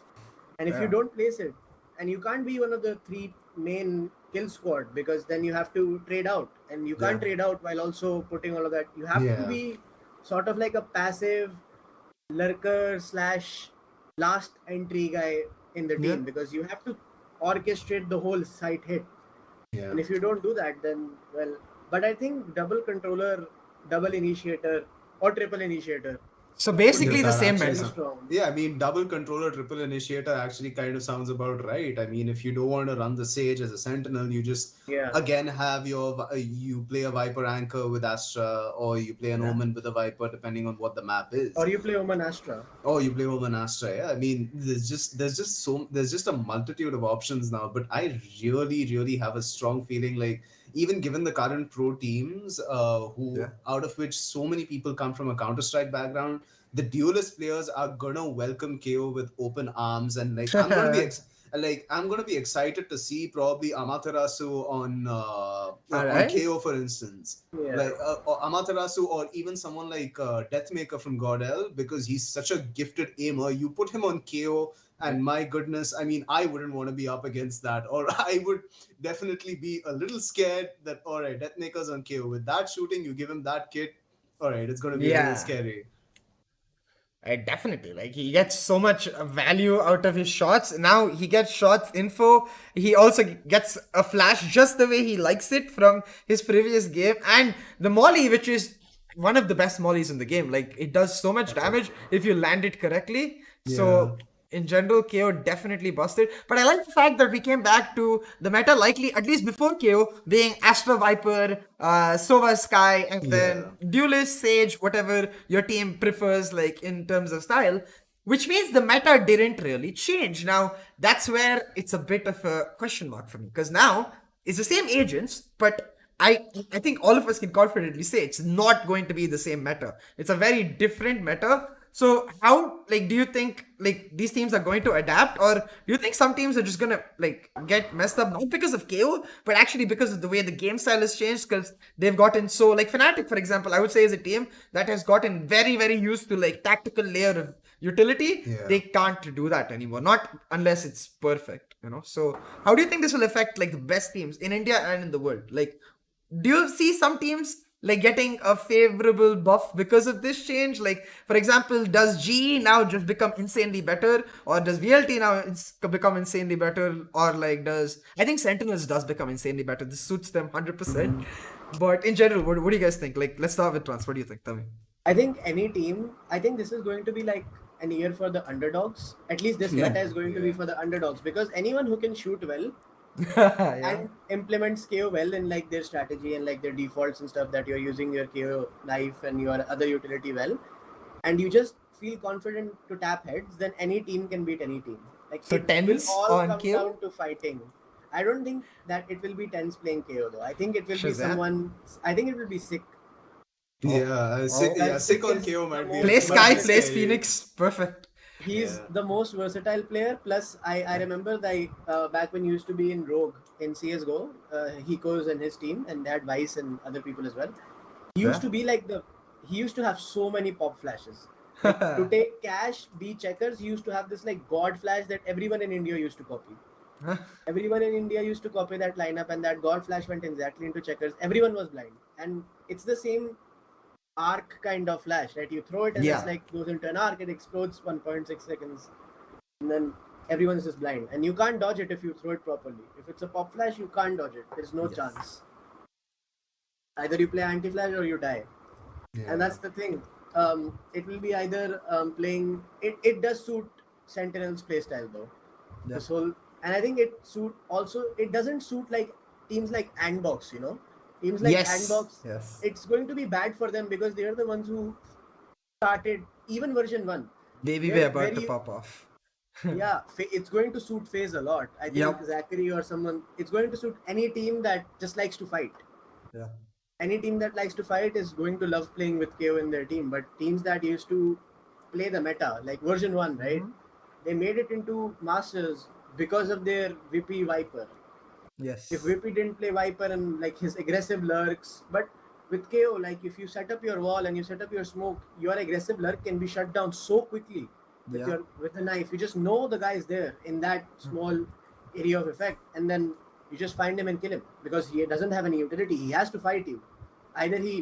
And if you Yeah. don't place it, and you can't be one of the three main kill squad, because then you have to trade out, and you can't Yeah. trade out while also putting all of that. You have to Yeah. be sort of like a passive lurker slash last entry guy in the Yeah. team, because you have to orchestrate the whole site hit. Yeah. And if you don't do that, then, well, but I think double controller, double initiator, or triple initiator So would basically be the That same actually very meta. sounds. strong. Yeah, I mean, double controller, triple initiator actually kind of sounds about right. I mean, if you don't want to run the Sage as a Sentinel, you just Yeah. again have you play a Viper anchor with Astra, or you play an Yeah. Omen with a Viper, depending on what the map is. Or you play Oman Astra. Oh, you play Omen Astra. Yeah, I mean, there's just a multitude of options now. But I really have a strong feeling like even given the current pro teams, who Yeah. out of which so many people come from a Counter Strike background, the duelist players are gonna welcome KO with open arms, and like I'm gonna be excited to see probably Amaterasu All on right. KO, for instance, Yeah. like or Amaterasu, or even someone like Deathmaker from Godel, because he's such a gifted aimer. You put him on KO, Yeah. and my goodness, I mean, I wouldn't want to be up against that, or I would definitely be a little scared that, all right, Deathmaker's on KO. With that shooting, you give him that kit, all right, it's going to be a little Yeah. scary. Definitely. Like he gets so much value out of his shots. Now he gets shots info. He also gets a flash just the way he likes it from his previous game. And the molly, which is one of the best mollies in the game. Like it does so much damage if you land it correctly. Yeah. So in general, KO definitely busted. But I like the fact that we came back to the meta, likely at least before KO, being Astra Viper, Sova Sky, and then Yeah. Duelist, Sage, whatever your team prefers, like in terms of style. Which means the meta didn't really change. Now, that's where it's a bit of a question mark for me. Because now, it's the same agents, but I think all of us can confidently say it's not going to be the same meta. It's a very different meta. So how like do you think like these teams are going to adapt, or do you think some teams are just gonna like get messed up not because of KO but actually because of the way the game style has changed, because they've gotten so like Fnatic, for example, I would say is a team that has gotten very used to like tactical layer of utility. Yeah. They can't do that anymore, not unless it's perfect, you know. So how do you think this will affect like the best teams in India and in the world? Like, do you see some teams like getting a favorable buff because of this change? Like, for example, does GE now just become insanely better, or does VLT now become insanely better, or like does I think Sentinels does become insanely better? This suits them 100%. But in general, what do you guys think? Like, let's start with Trans. What do you think? Tell me. I think any team, I think this is going to be like an year for the underdogs. At least this Yeah. meta is going to be Yeah. for the underdogs, because anyone who can shoot well Yeah. and implements KO well in like their strategy and like their defaults and stuff, that you're using your KO knife and your other utility well, and you just feel confident to tap heads, then any team can beat any team. Like So it will tens all on come KO? down to fighting. I don't think that it will be tens playing KO though. I think it will be Shazam? someone. I think it will be sick. Yeah, Because sick on is KO the might be most Play Sky, versatile- plays scary. Phoenix. Perfect. He's Yeah. the most versatile player. Plus, I remember that back when he used to be in ROG in CSGO, Hiko's and his team, and they had Vice and other people as well. He used Yeah. to be like he used to have so many pop flashes. Like, to take cash, be checkers, he used to have this like god flash that everyone in India used to copy. Everyone in India used to copy that lineup, and that god flash went exactly into checkers. Everyone was blind, and it's the same arc kind of flash, right? You throw it and Yeah. it's like goes into an arc, it explodes 1.6 seconds, and then everyone's just blind, and you can't dodge it if you throw it properly. If it's a pop flash, you can't dodge it. There's no Yes. chance. Either you play anti flash or you die, Yeah. and that's the thing. It will be either playing. It does suit Sentinel's playstyle though. Yeah. This whole, and I think it doesn't suit like teams like Andbox, you know. Teams like Yes. Andbox, Yes. it's going to be bad for them because they are the ones who started even version 1. Baby, They're we're about to very- pop off. Yeah, it's going to suit FaZe a lot. I think Yep. Zachary or someone, it's going to suit any team that just likes to fight. Yeah. any team that likes to fight is going to love playing with KO in their team. But teams that used to play the meta, like version 1, right? They made it into Masters because of their VP Viper. If Yes. VP didn't play Viper and like his aggressive lurks, but with KO, like if you set up your wall and you set up your smoke, your aggressive lurk can be shut down so quickly Yeah. with the knife. You just know the guy is there in that small area of effect, and then you just find him and kill him because he doesn't have any utility. He has to fight you. Either he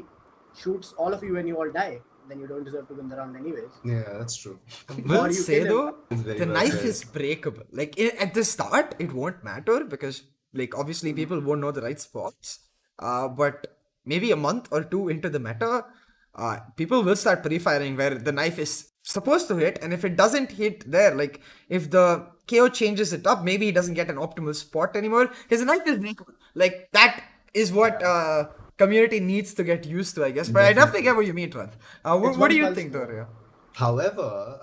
shoots all of you and you all die, then you don't deserve to win the round anyways. Yeah, that's true. I Or will you say kill him. though, It's very the well knife said. is breakable. Like at the start, it won't matter because like obviously people won't know the right spots. But maybe a month or two into the meta, people will start pre-firing where the knife is supposed to hit, and if it doesn't hit there, like if the KO changes it up, maybe he doesn't get an optimal spot anymore because the knife is breakable. Like that is what community needs to get used to, I guess. But I definitely get what you mean, Trent. It's What do one you pulse think, though, though. Ria? However,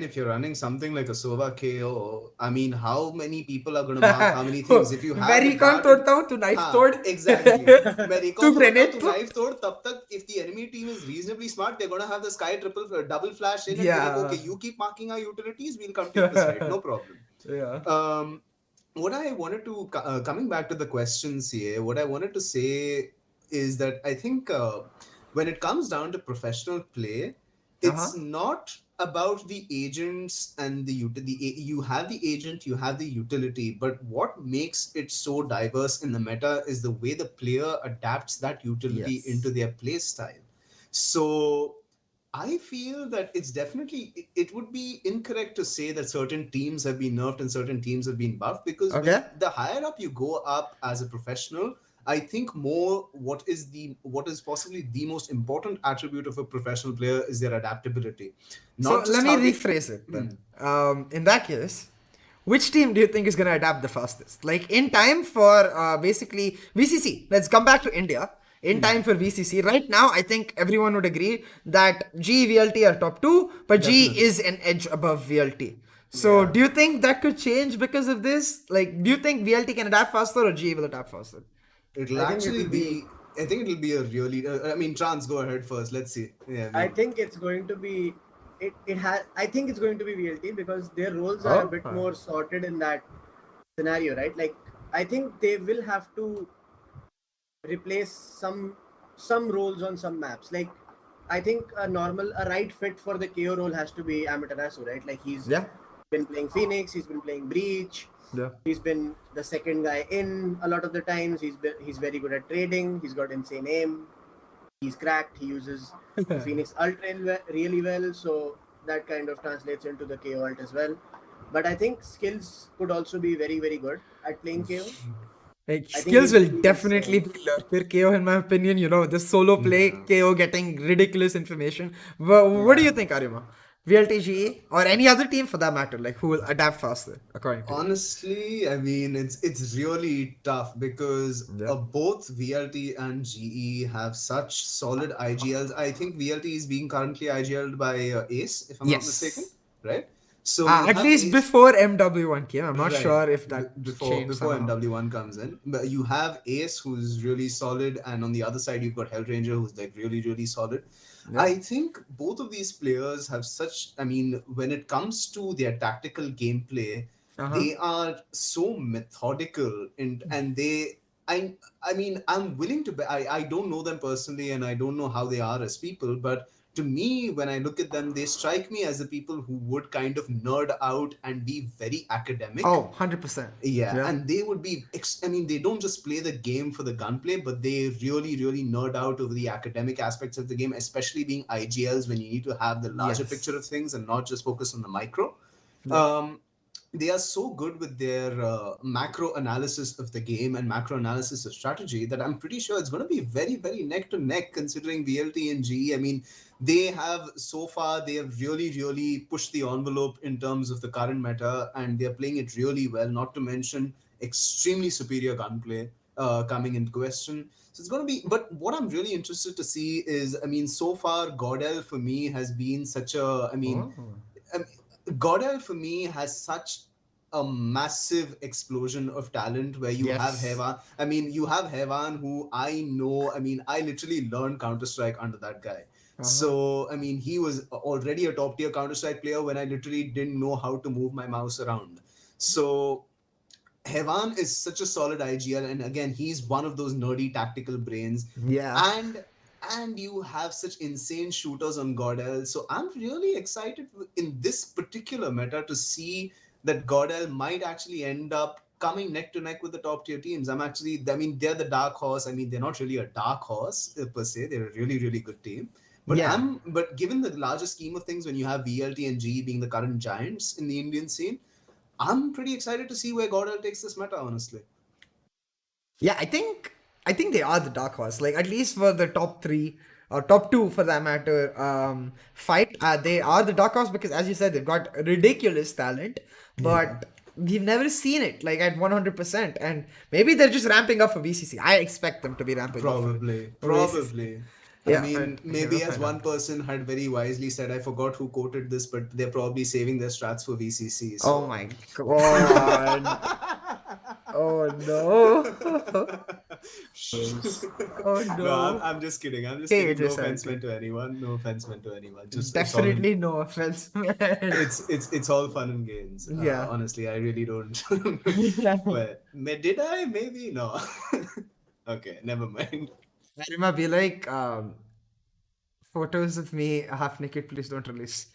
if you're running something like a Sova KO, I mean, how many people are going to mark how many things? If you मैं have the recon guard, तोड़ता हूँ तू knife हाँ, तोड़ exactly. मैं तू recon तोड़ता हूँ, grenade तू तोड़ knife तोड़. तब तक, if the enemy team is reasonably smart, they're going to have the sky double flash in and be like, okay, yeah you keep marking our utilities, we'll come take the side, no problem. yeah Um, what I wanted to coming back to the questions here, what I wanted to say is that I think when it comes down to professional play, uh-huh it's not about the agents and you have the agent, you have the utility, but what makes it so diverse in the meta is the way the player adapts that utility into yes their play style. So I feel that it's definitely it would be incorrect to say that certain teams have been nerfed and certain teams have been buffed, because okay when the higher up you go up as a professional, I think more what is possibly the most important attribute of a professional player is their adaptability, so not let just me how they. rephrase it then in that case which team do you think is going to adapt the fastest like in time for basically VCC? Let's come back to India in time for VCC. Right now I think everyone would agree that GVLT are top 2 but G Definitely. is an edge above VLT. So Yeah. do you think that could change because of this? Like do you think VLT can adapt faster or G will adapt faster? It'll I think actually it'll be. be. I think it'll be a really. I mean, Trans, go ahead first. Let's see. Yeah, I I mean, think it's going to be. It has. I think it's going to be VLT because their roles are a Oh. bit more sorted in that scenario, right? Like I think they will have to replace some roles on some maps. Like I think a right fit for the KO role has to be Amaterasu, right? Like he's Yeah. been playing Phoenix, he's been playing Breach, Yeah. he's been the second guy in a lot of the times. He's very good at trading. He's got insane aim. He's cracked. He uses the Phoenix ult really well, so that kind of translates into the KO ult as well. But I think skills could also be very very good at playing KO. Like I think skills he's will really definitely be lurker KO in my opinion. You know, the solo play yeah. KO getting ridiculous information. What do yeah. you think, Arima? VLTGE or any other team for that matter, like who will adapt faster, according to you? Honestly, I mean, it's really tough because Yeah. both VLT and GE have such solid IGLs. I think VLT is being currently IGL'd by Ace, if I'm not mistaken, Yes. right? So you At have least Ace. before MW1 came. I'm not Right. sure if that changed Before somehow. MW1 comes in, but you have Ace who's really solid, and on the other side you've got Hellranger who's like really solid. Yeah. I think both of these players have such. I mean, when it comes to their tactical gameplay, Uh-huh. they are so methodical, and they. I mean, I'm willing to. I don't know them personally, and I don't know how they are as people, but to me, when I look at them, they strike me as the people who would kind of nerd out and be very academic. Oh, 100%. Yeah, Yeah. and they would be. I mean, they don't just play the game for the gunplay, but they really nerd out over the academic aspects of the game, especially being IGLs when you need to have the larger picture Yes. of things and not just focus on the micro. Yeah. They are so good with their macro analysis of the game and macro analysis of strategy that I'm pretty sure it's going to be very neck to neck considering VLT and GE. I mean, they have so far, they have really pushed the envelope in terms of the current meta, and they're playing it really well, not to mention extremely superior gunplay coming into question. So it's going to be, but what I'm really interested to see is, I mean, so far, Godel for me has been such a, I mean, Oh. um, Godel for me has such a massive explosion of talent where you have Yes. Hevan. I mean, you have Hevan, who I know. I mean, I literally learned Counter Strike under that guy. Uh-huh. So, I mean, he was already a top tier Counter Strike player when I literally didn't know how to move my mouse around. So, Hevan is such a solid IGL, and again, he's one of those nerdy tactical brains. Yeah. And you have such insane shooters on Godel. So I'm really excited in this particular meta to see that Godel might actually end up coming neck to neck with the top tier teams. I mean, they're the dark horse. I mean, they're not really a dark horse per se. They're a really, really good team. Yeah. But given the larger scheme of things, when you have VLT and GE being the current giants in the Indian scene, I'm pretty excited to see where Godel takes this meta, honestly. Yeah, I think they are the dark horse. Like at least for the top three or top two for that matter, fight. They are the dark horse because, as you said, they've got ridiculous talent, but we've never seen it like at 100%. And maybe they're just ramping up for VCC. I expect them to be ramping up Probably, for VCC. probably. I Yeah, mean, maybe we'll as find one out. person had very wisely said, I forgot who quoted this, but they're probably saving their strats for VCC. Oh So, my god! Oh no! Oh no, no! I'm just kidding. I'm just Okay, kidding. No just offense okay. meant to anyone. No offense meant to anyone. Just it's all in, Definitely no offense, man. it's all fun and games. Yeah. Honestly, I really don't. But did I? Maybe no. Okay, never mind. Arima, be like, photos of me half naked, please don't release.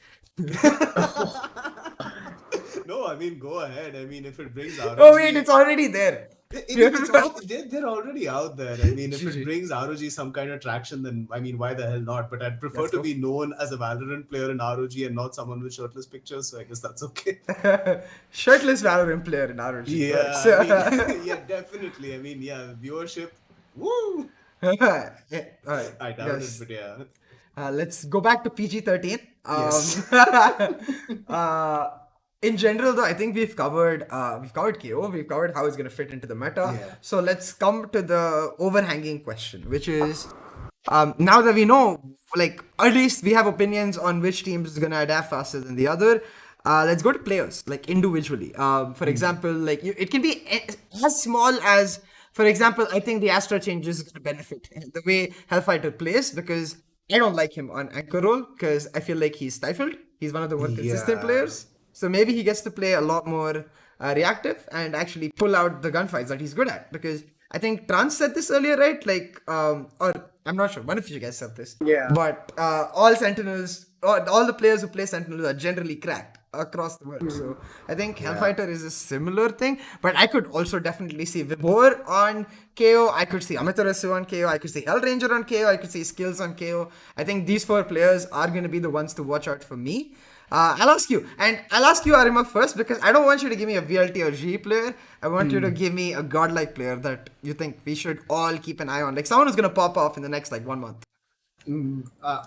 No, I mean, go ahead. I mean, if it brings Oh wait, ROG, it's already there. they're already out there. I mean, if it GG. brings ROG some kind of traction, then I mean, why the hell not? But I'd prefer Let's to go. be known as a Valorant player in ROG and not someone with shirtless pictures. So I guess that's okay. Shirtless Valorant player in ROG. Yeah, I mean, yeah, definitely. I mean, yeah, viewership. Woo! Yeah, alright, I doubt it, yes. but yeah. Let's go back to PG-13. Yes. Uh, in general, though, I think we've covered KO, we've covered how it's going to fit into the meta. Yeah. So let's come to the overhanging question, which is, now that we know, like at least we have opinions on which team is going to adapt faster than the other. Let's go to players, like individually. For example, like it can be as small as, for example, I think the Astra changes is going to benefit the way Hellfighter plays because I don't like him on anchor role because I feel like he's stifled. He's one of the more consistent Yeah. players. So maybe he gets to play a lot more reactive and actually pull out the gunfights that he's good at. Because I think Trans said this earlier, right? Like, or I'm not sure. One of you guys said this. Yeah. But all Sentinels, all the players who play Sentinels are generally cracked across the world. So I think Hellfighter is a similar thing. But I could also definitely see Vibor on KO. I could see Amaterasu on KO. I could see Hellranger on KO. I could see Skills on KO. I think these four players are going to be the ones to watch out for me. I'll ask you, Arima, first because I don't want you to give me a VLT or G player. I want you to give me a godlike player that you think we should all keep an eye on, like someone who's gonna pop off in the next like 1 month.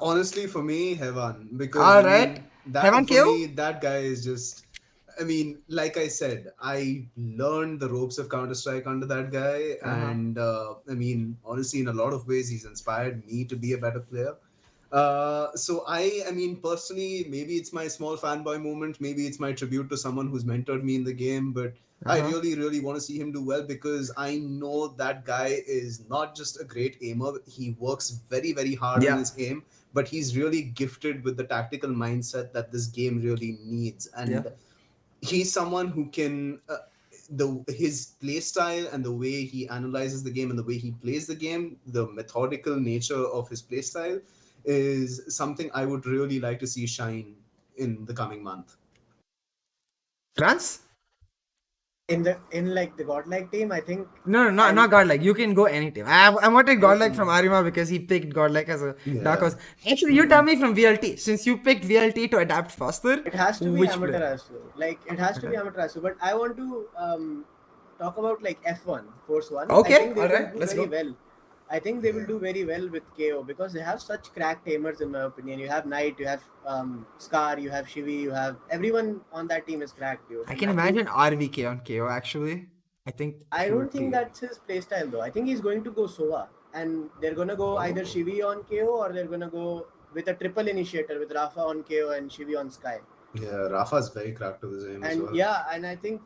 Honestly, for me, Hevan, because All right, Hevan for KO. me, that guy is just. I mean, like I said, I learned the ropes of Counter Strike under that guy, and I mean, honestly, in a lot of ways, he's inspired me to be a better player. So I mean, personally, maybe it's my small fanboy moment. Maybe it's my tribute to someone who's mentored me in the game. But I really, really want to see him do well because I know that guy is not just a great aimer. He works very, very hard on his aim, but he's really gifted with the tactical mindset that this game really needs. And he's someone who can. His play style and the way he analyzes the game and the way he plays the game, the methodical nature of his play style is something I would really like to see shine in the coming month. Trans? In like the godlike team, I think No, not godlike. You can go any team. I wanted godlike from Arima because he picked godlike as a dark horse. Actually, you tell me from VLT since you picked VLT to adapt faster. it has to be which player? Amaterasu. Like it has to be Amaterasu. But I want to talk about like F1 Force One. Okay, I think they alright, will do let's very go. well. I think they will do very well with KO because they have such cracked aimers in my opinion. You have Knight, you have Scar, you have Shivi, you have everyone on that team is cracked, dude. I can imagine RVK on KO actually. I think. I he don't would think be- that's his playstyle though. I think he's going to go Sova and they're gonna go either Shivi on KO or they're gonna go with a triple initiator with Rafa on KO and Shivi on Sky. Yeah, Rafa's very cracked to his aim as And well. yeah, and I think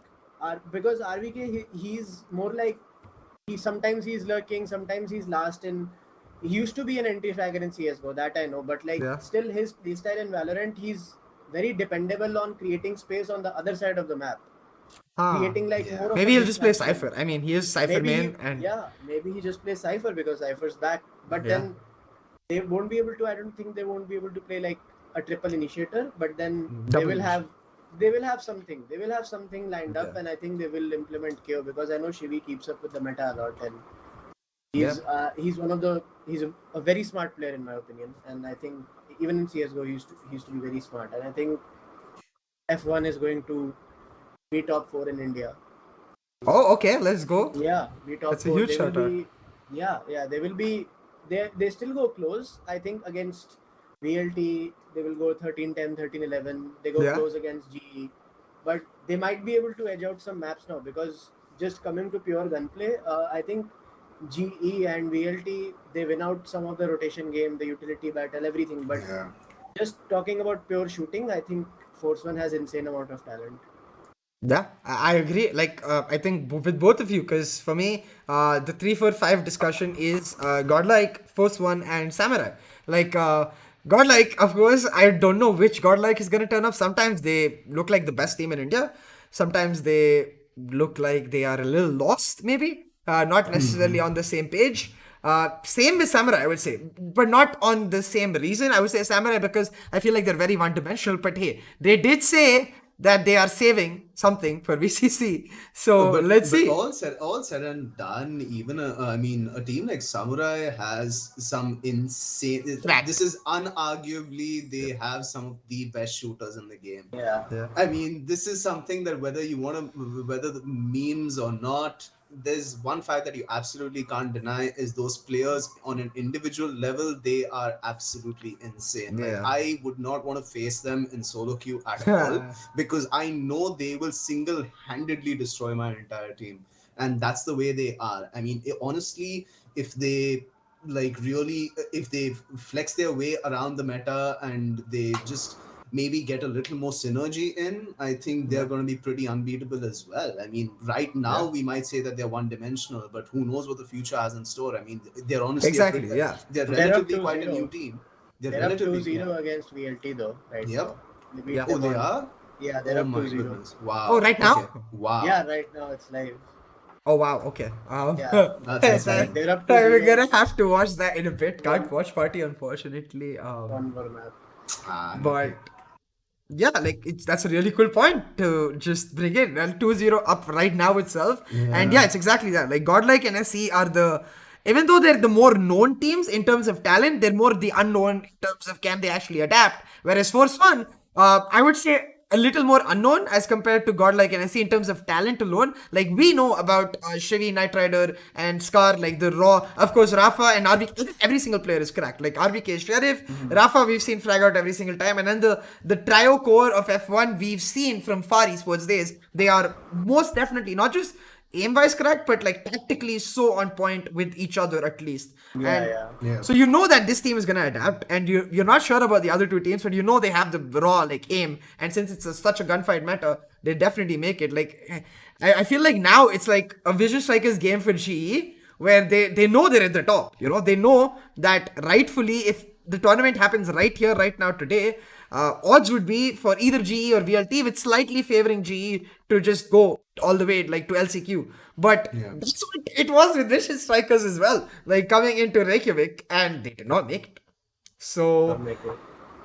Because RVK, he's more like sometimes he's lurking, sometimes he's last in. He used to be an entry fragger in CS:GO, that I know, but like Yeah. still his playstyle in Valorant, he's very dependable on creating space on the other side of the map, creating like more of a Maybe he'll just play mismatching. Cypher. I mean, he is Cypher Maybe he, main, and yeah, maybe he just plays Cypher because Cypher's back. But yeah, then they won't be able to. I don't think they won't be able to play like a triple initiator. But then double initial. they will have something. They will have something lined Yeah. up, and I think they will implement KO because I know Shivi keeps up with the meta a lot, and Yeah. he's one of the he's a very smart player in my opinion, and I think even in CS:GO he used to be very smart, and I think F1 is going to be top four in India. Oh, okay. Let's go. Yeah, be top That's a four. huge They will shout out. be, yeah. They will be. They still go close. I think against VLT they will go 13-10, 13-11. They go Yeah. close against GE, but they might be able to edge out some maps now because just coming to pure gunplay, I think GE and VLT they win out some of the rotation game, the utility battle, everything. But Yeah. just talking about pure shooting, I think Force One has insane amount of talent. Yeah, I agree. Like, I think with both of you, because for me, the 3-4-5 discussion is Godlike, Force One, and Samurai. Like, Godlike, of course, I don't know which Godlike is gonna turn up. Sometimes they look like the best team in India. Sometimes they look like they are a little lost, maybe. Not necessarily on the same page. Same with Samurai, I would say, but not on the same reason. I would say Samurai because I feel like they're very one-dimensional. But hey, they did say that they are saving something for VCC. So let's But see. all said and done, even I mean, a team like Samurai has some insane. This Fact. is unarguably they have some of the best shooters in the game. Yeah, Yeah. I mean, this is something that whether the memes or not, there's one fact that you absolutely can't deny is those players on an individual level, they are absolutely insane. Like, Yeah. I would not want to face them in solo queue at all because I know they will single-handedly destroy my entire team. And that's the way they are. I mean, honestly, if they if they flex their way around the meta and they just maybe get a little more synergy in, I think they're Yeah. going to be pretty unbeatable as well. I mean, right now Yeah. we might say that they're one-dimensional, but who knows what the future has in store? I mean, they're honestly Exactly. Yeah. they're they're up relatively quite a 2-0. new team. They're They're up relatively, 2-0 yeah. against VLT though, right Yep. now. They beat Yeah. Oh, them they on. are? Yeah, they're Oh up my 2-0. goodness. Wow. Oh, right Okay. now? Wow. Yeah, right now it's live. Oh wow. Okay. Yeah, That's it's like insane. they're up We're 2-0. gonna have to watch that in a bit. Can't One, watch party, unfortunately. one more map. But yeah, like that's a really cool point to just bring in. Well, 2-0 up right now itself. And yeah, it's exactly that. Like Godlike and SE are even though they're the more known teams in terms of talent, they're more the unknown in terms of can they actually adapt. Whereas Force One, I would say a little more unknown as compared to Godlike and SE in terms of talent alone. Like we know about Shivi, Knight Rider, and Scar, like the Raw. Of course, Rafa and RBK, every single player is cracked. Like RBK is Sheriff, Rafa we've seen frag out every single time, and then the trio core of F1 we've seen from far esports days. They are most definitely not just aim wise correct, but like tactically so on point with each other at least. And Yeah. so you know that this team is gonna adapt, and you're not sure about the other two teams, but you know they have the raw like aim, and since it's such a gunfight meta, they definitely make it. Like I feel like now it's like a Vision Strikers game for GE where they know they're at the top. You know, they know that rightfully if the tournament happens right here, right now, today, odds would be for either GE or VLT with slightly favoring GE to just go all the way like to LCQ. But that's what it was with Vision Strikers as well. Like coming into Reykjavik and they did not make it. So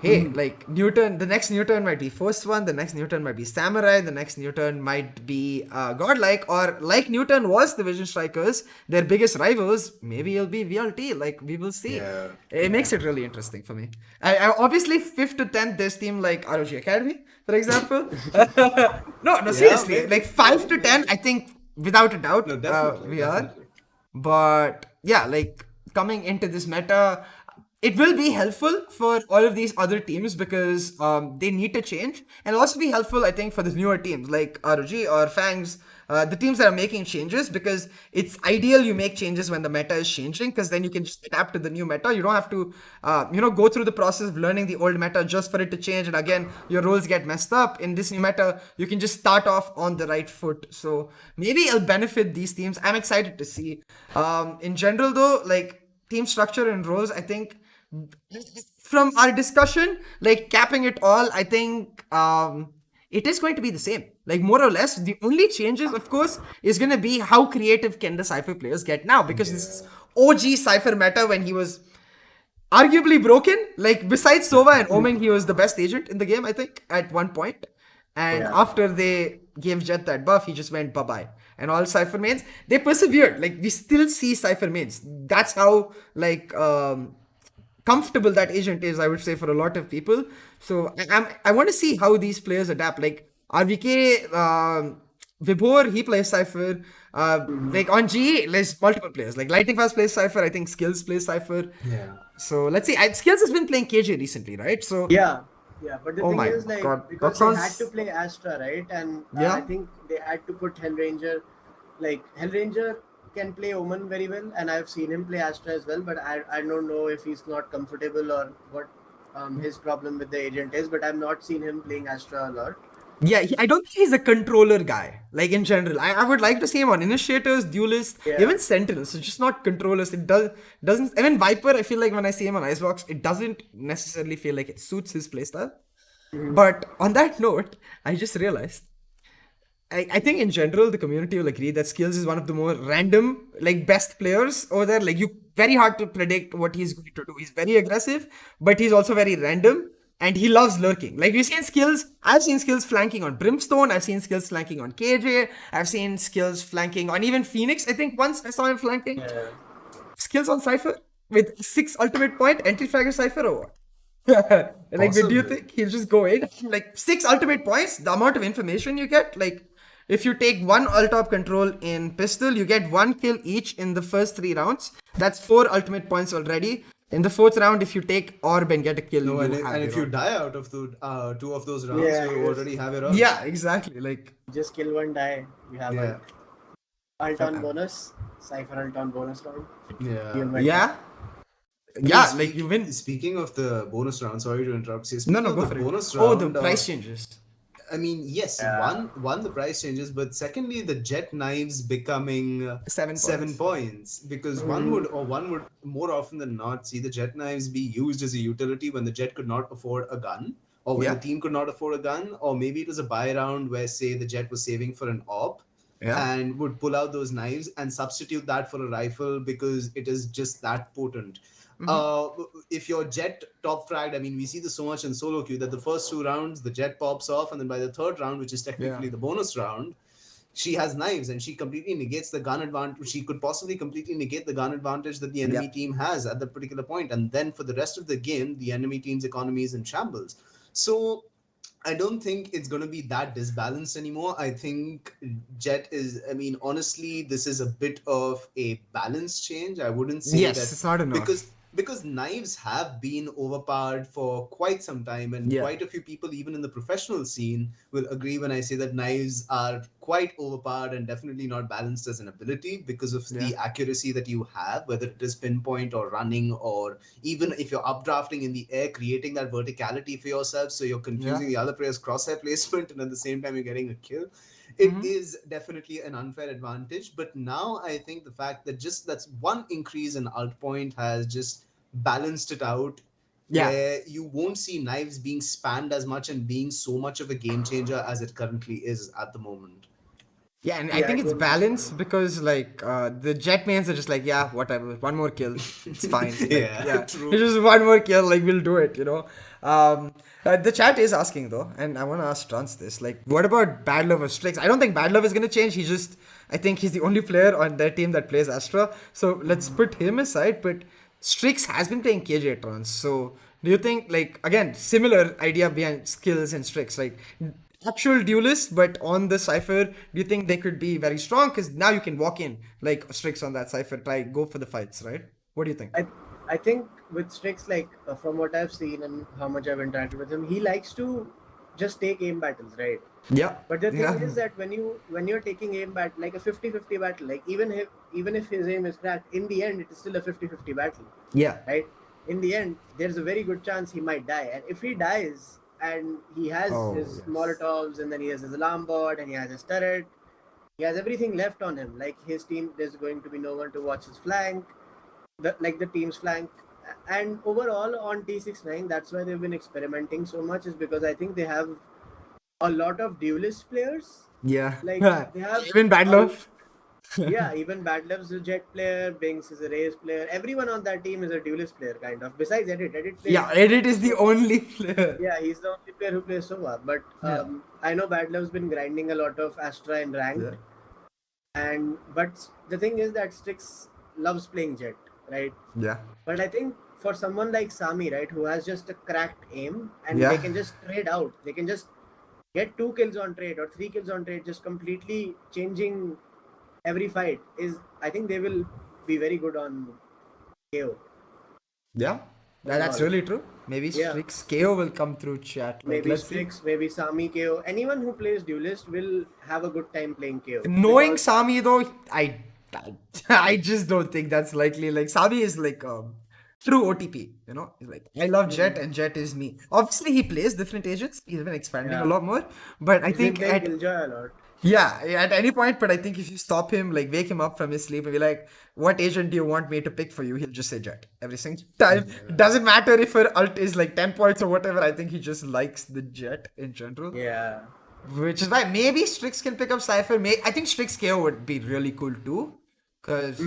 hey, like Newton, the next Newton might be First One, the next Newton might be Samurai, the next Newton might be Godlike, or like Newton was the Vision Strikers, their biggest rivals, maybe it'll be VLT, like we will see. Yeah. It makes it really interesting for me. I obviously 5th to 10th, this team like ROG Academy, for example. No, seriously, maybe. like 5 to 10, I think without a doubt, No, definitely. we are. Definitely. But yeah, like coming into this meta, it will be helpful for all of these other teams because they need to change, and also be helpful, I think, for the newer teams like ROG or Fangs, the teams that are making changes, because it's ideal you make changes when the meta is changing, because then you can just adapt to the new meta. You don't have to, go through the process of learning the old meta just for it to change, and again, your roles get messed up. In this new meta, you can just start off on the right foot. So maybe it'll benefit these teams. I'm excited to see. In general, though, like team structure and roles, I think from our discussion, like capping it all, I think it is going to be the same. Like more or less, the only changes, of course, is going to be how creative can the Cypher players get now, because this is OG Cypher meta when he was arguably broken. Like besides Sova and Omen, he was the best agent in the game, I think, at one point. And after they gave Jet that buff, he just went bye-bye. And all Cypher mains, they persevered. Like we still see Cypher mains. That's how like comfortable that agent is, I would say, for a lot of people. So I want to see how these players adapt. Like RVK, Vibhor, he plays Cypher. Like on GE, there's multiple players. Like Lightning Fast plays Cypher. I think Skills plays Cypher. Yeah. So let's see. Skills has been playing KJ recently, right? So Yeah, but the Oh thing my is, like, God, because that they sounds- had to play Astra, right? And Yeah. I think they had to put Hellranger. Like, Hellranger can play Omen very well, and I've seen him play Astra as well, but I don't know if he's not comfortable or what his problem with the agent is, but I've not seen him playing Astra a lot. yeah, I don't think he's a controller guy. Like in general, I would like to see him on initiators, duelists, Yeah. even sentinels. So just not controllers. It doesn't. Even Viper, I feel like when I see him on Icebox, it doesn't necessarily feel like it suits his playstyle. But on that note, I just realized, I think in general the community will agree that Skills is one of the more random, like best players over there. Like you, very hard to predict what he's going to do. He's very aggressive, but he's also very random, and he loves lurking. Like we've seen Skills, I've seen Skills flanking on Brimstone, I've seen Skills flanking on KJ, I've seen Skills flanking on even Phoenix. I think once I saw him flanking. Skills on Cypher with 6 ultimate point, entry fragger Cypher or what? Like, Awesome, do you dude. think he'll just go in? Like 6 ultimate points, the amount of information you get, like if you take 1 ult-top control in pistol, you get 1 kill each in the first 3 rounds. That's 4 ultimate points already. In the 4th round, if you take orb and get a kill, No, you and, have and your if you orb. die out of the 2 of those rounds, Yeah, you yes. already have your own. Yeah, exactly. Like, Just kill one, die. You have Yeah. ult on bonus, Cypher ult on bonus round. Yeah. You win. yeah. I mean, Yeah, like you win. Speaking of the bonus round, sorry to interrupt. See, No, speaking no, of go the for it. bonus Oh, round, the price changes. I mean, yes, Yeah. one the price changes, but secondly, the jet knives becoming 7 points, because one would more often than not see the jet knives be used as a utility when the jet could not afford a gun, or when Yeah. the team could not afford a gun, or maybe it was a buy round where, say, the jet was saving for an op. Yeah. And would pull out those knives and substitute that for a rifle because it is just that potent. If your jet top fragged, I mean, we see this so much in solo queue that the first 2 rounds the jet pops off, and then by the 3rd round, which is technically Yeah. the bonus round, she has knives and she completely negates the gun advantage. She could possibly completely negate the gun advantage that the enemy team has at that particular point, and then for the rest of the game, the enemy team's economy is in shambles. So I don't think it's going to be that disbalanced anymore. I think Jet is, I mean, honestly, this is a bit of a balance change. I wouldn't say Yes, that it's not enough. because knives have been overpowered for quite some time, and Yeah. quite a few people, even in the professional scene, will agree when I say that knives are quite overpowered and definitely not balanced as an ability because of the accuracy that you have, whether it is pinpoint or running, or even if you're updrafting in the air, creating that verticality for yourself, so you're confusing the other player's crosshair placement, and at the same time you're getting a kill. It is definitely an unfair advantage, but now I think the fact that just that's one increase in ult point has just balanced it out, where you won't see knives being spammed as much and being so much of a game changer as it currently is at the moment. Yeah, and I think it's balanced because like the jet mains are just like, yeah, whatever, one more kill, it's fine. Like, True. It's just one more kill, like we'll do it, you know. The chat is asking though, and I want to ask Trans this, like, what about Bad Love or Strix? I don't think Bad Love is gonna change. I think he's the only player on their team that plays Astra. So let's put him aside. But Strix has been playing KJ Trans. So do you think, like, again, similar idea behind Skills and Strix, like actual duelists, but on the Cypher, do you think they could be very strong? Because now you can walk in like Strix on that Cypher, go for the fights, right? What do you think? I think with Strix, like from what I've seen and how much I've interacted with him, he likes to just take aim battles, right? Yeah. But the thing Yeah. is that when you're taking aim battle, like a 50-50 battle, like even if his aim is cracked, in the end it is still a 50-50 battle, Yeah. right? In the end, there's a very good chance he might die, and if he dies and he has Oh, his yes. Molotovs and then he has his alarm bot and he has his turret, he has everything left on him. Like his team, there's going to be no one to watch his flank, the team's flank. And overall on T69, that's why they've been experimenting so much, is because I think they have a lot of duelist players. Yeah. Like they have Even Bad a, Love. yeah, even Badlev's a jet player, Binks is a race player. Everyone on that team is a duelist player, kind of. Besides Edit, Edit plays. Yeah, Edit is the only player. Yeah, he's the only player who plays Sova. But Yeah. I know Badlev's been grinding a lot of Astra and ranked. And but the thing is that Strix loves playing jet, right? Yeah. But I think for someone like Sami, right, who has just a cracked aim and Yeah. they can just trade out, they can just get 2 kills on trade or 3 kills on trade, just completely changing every fight, is I think they will be very good on KO. Yeah. That's really true. Maybe Yeah. Strix KO will come through chat. Like, Maybe let's Strix, maybe Sami KO. Anyone who plays duelist will have a good time playing KO. see. Knowing Because- Sami though, I just don't think that's likely. Like Sami is like through OTP, you know. He's like, I love Jet and Jet is me. Obviously he plays different agents. He's been expanding a lot more. But I he's been think playing at Killjoy a lot. yeah, at any point, but I think if you stop him, like wake him up from his sleep and be like, what agent do you want me to pick for you? He'll just say Jet every single time. Doesn't matter if her ult is like 10 points or whatever. I think he just likes the Jet in general. Yeah. Which is why maybe Strix can pick up Cypher. I think Strix KO would be really cool too. Because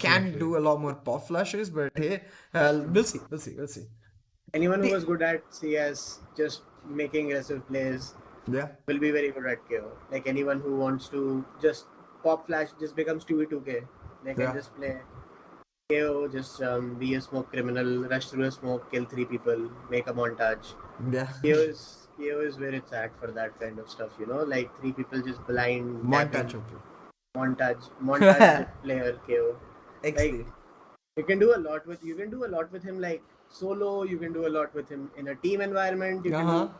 can do a lot more pop flashes, but hey, we'll see. We'll see. Anyone who was good at CS, just making aggressive plays, Yeah. will be very good at KO. Like anyone who wants to just pop flash, just becomes 2v2k. They can just play KO, just be a smoke criminal, rush through a smoke, kill 3 people, make a montage. Yeah. KO is where it's at for that kind of stuff, you know, like 3 people just blind Montage. montage player KO. Like XD. you can do a lot with him, like solo. You can do a lot with him in a team environment. You can do,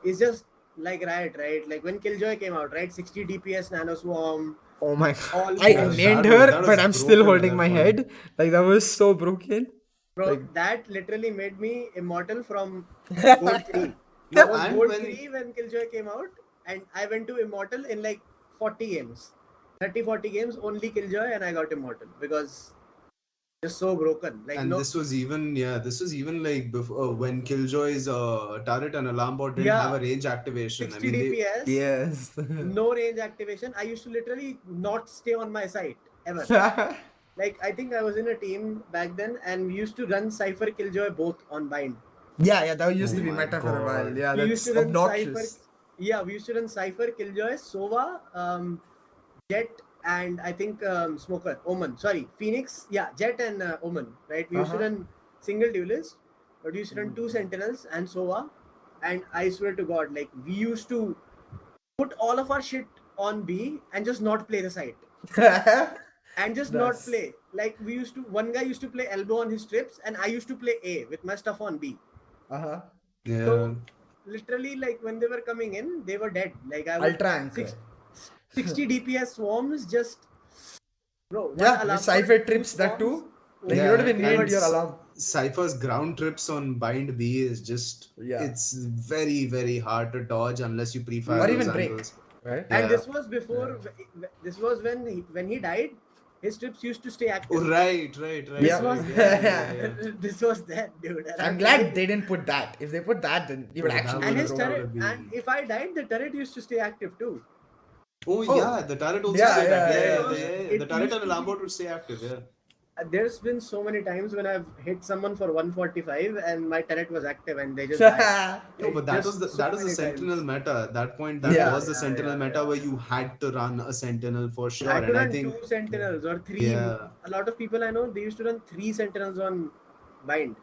it's just like Riot, right? Like when Killjoy came out, right? 60 DPS nano swarm. Oh my All god. I players. named that her, was but I'm still broken holding at my that head. Like that was so broken. Bro, that literally made me immortal from Gold 3. I was and Gold when- 3 when Killjoy came out, and I went to immortal in like 40 games. 30-40 games, only Killjoy, and I got immortal because just so broken. Like And no, this was even like before when Killjoy's turret and alarm bot didn't Yeah. have a range activation. 60 DPS, Yes. no range activation. I used to literally not stay on my site ever. Like I think I was in a team back then, and we used to run Cypher Killjoy both on bind. Yeah, that used to Oh be my meta for a while. God. Yeah, We that's used to run obnoxious. Cypher. Yeah, we used to run Cypher Killjoy, Sova, Jet, and I think Smoker, Omen. Sorry, Phoenix. Yeah, Jet and Omen. Right. We used to run single duelist, but we used to run 2 Sentinels and Sova. And I swear to God, like we used to put all of our shit on B and just not play the site. And just not That's- play. Like we used to, one guy used to play elbow on his trips, and I used to play A with my stuff on B. Uh-huh. Yeah. So literally, like when they were coming in, they were dead. Like I was Ultra Anchor. 60 DPS swarms, just bro. one Yeah, alarm with Cypher bot, trips 2 that too. swarms. Like Yeah, you don't even need and your alarm. Cypher's ground trips on bind B is just it's very, very hard to dodge unless you pre-fire Or those even break. angles. Right? And Yeah. this was before. This was when he died. His trips used to stay active. Oh, right. Yeah. This was that, dude. And I'm glad they didn't put that. If they put that, then you would Oh, that actually. And would- his that turret. would be- And if I died, the turret used to stay active too. Oh, yeah, the turret also Yeah, stayed yeah, active. yeah, yeah. The It turret used and to alarm be- bot would stay active, yeah. There's been so many times when I've hit someone for 145 and my turret was active and they just died. No, but that Just was so the many Sentinel times. meta. At that point, that Yeah. was the Sentinel meta where you had to run a Sentinel for sure. I had to And I run think 2 sentinels or 3. Yeah. A lot of people I know, they used to run 3 sentinels on bind.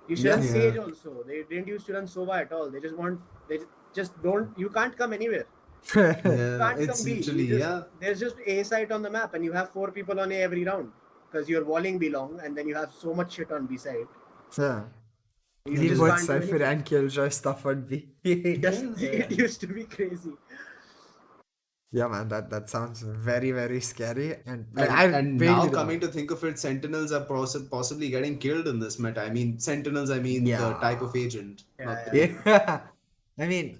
You should run Yeah. Sage also. They didn't used to run Sova at all. They just don't, you can't come anywhere. You yeah, can't it's come B. literally You just, yeah. There's just A site on the map and you have 4 people on A every round. because you're walling B long and then you have so much shit on B side. Yeah. You Maybe just both can't do Cypher anything. and Killjoy stuff would be. Just, Yeah. it used to be crazy. Yeah, man, that sounds very, very scary. And like, I And vaguely now remember. coming to think of it, Sentinels are possibly getting killed in this meta. I mean, Sentinels, I mean the Yeah. type of agent, not the Yeah. player. Yeah. I mean,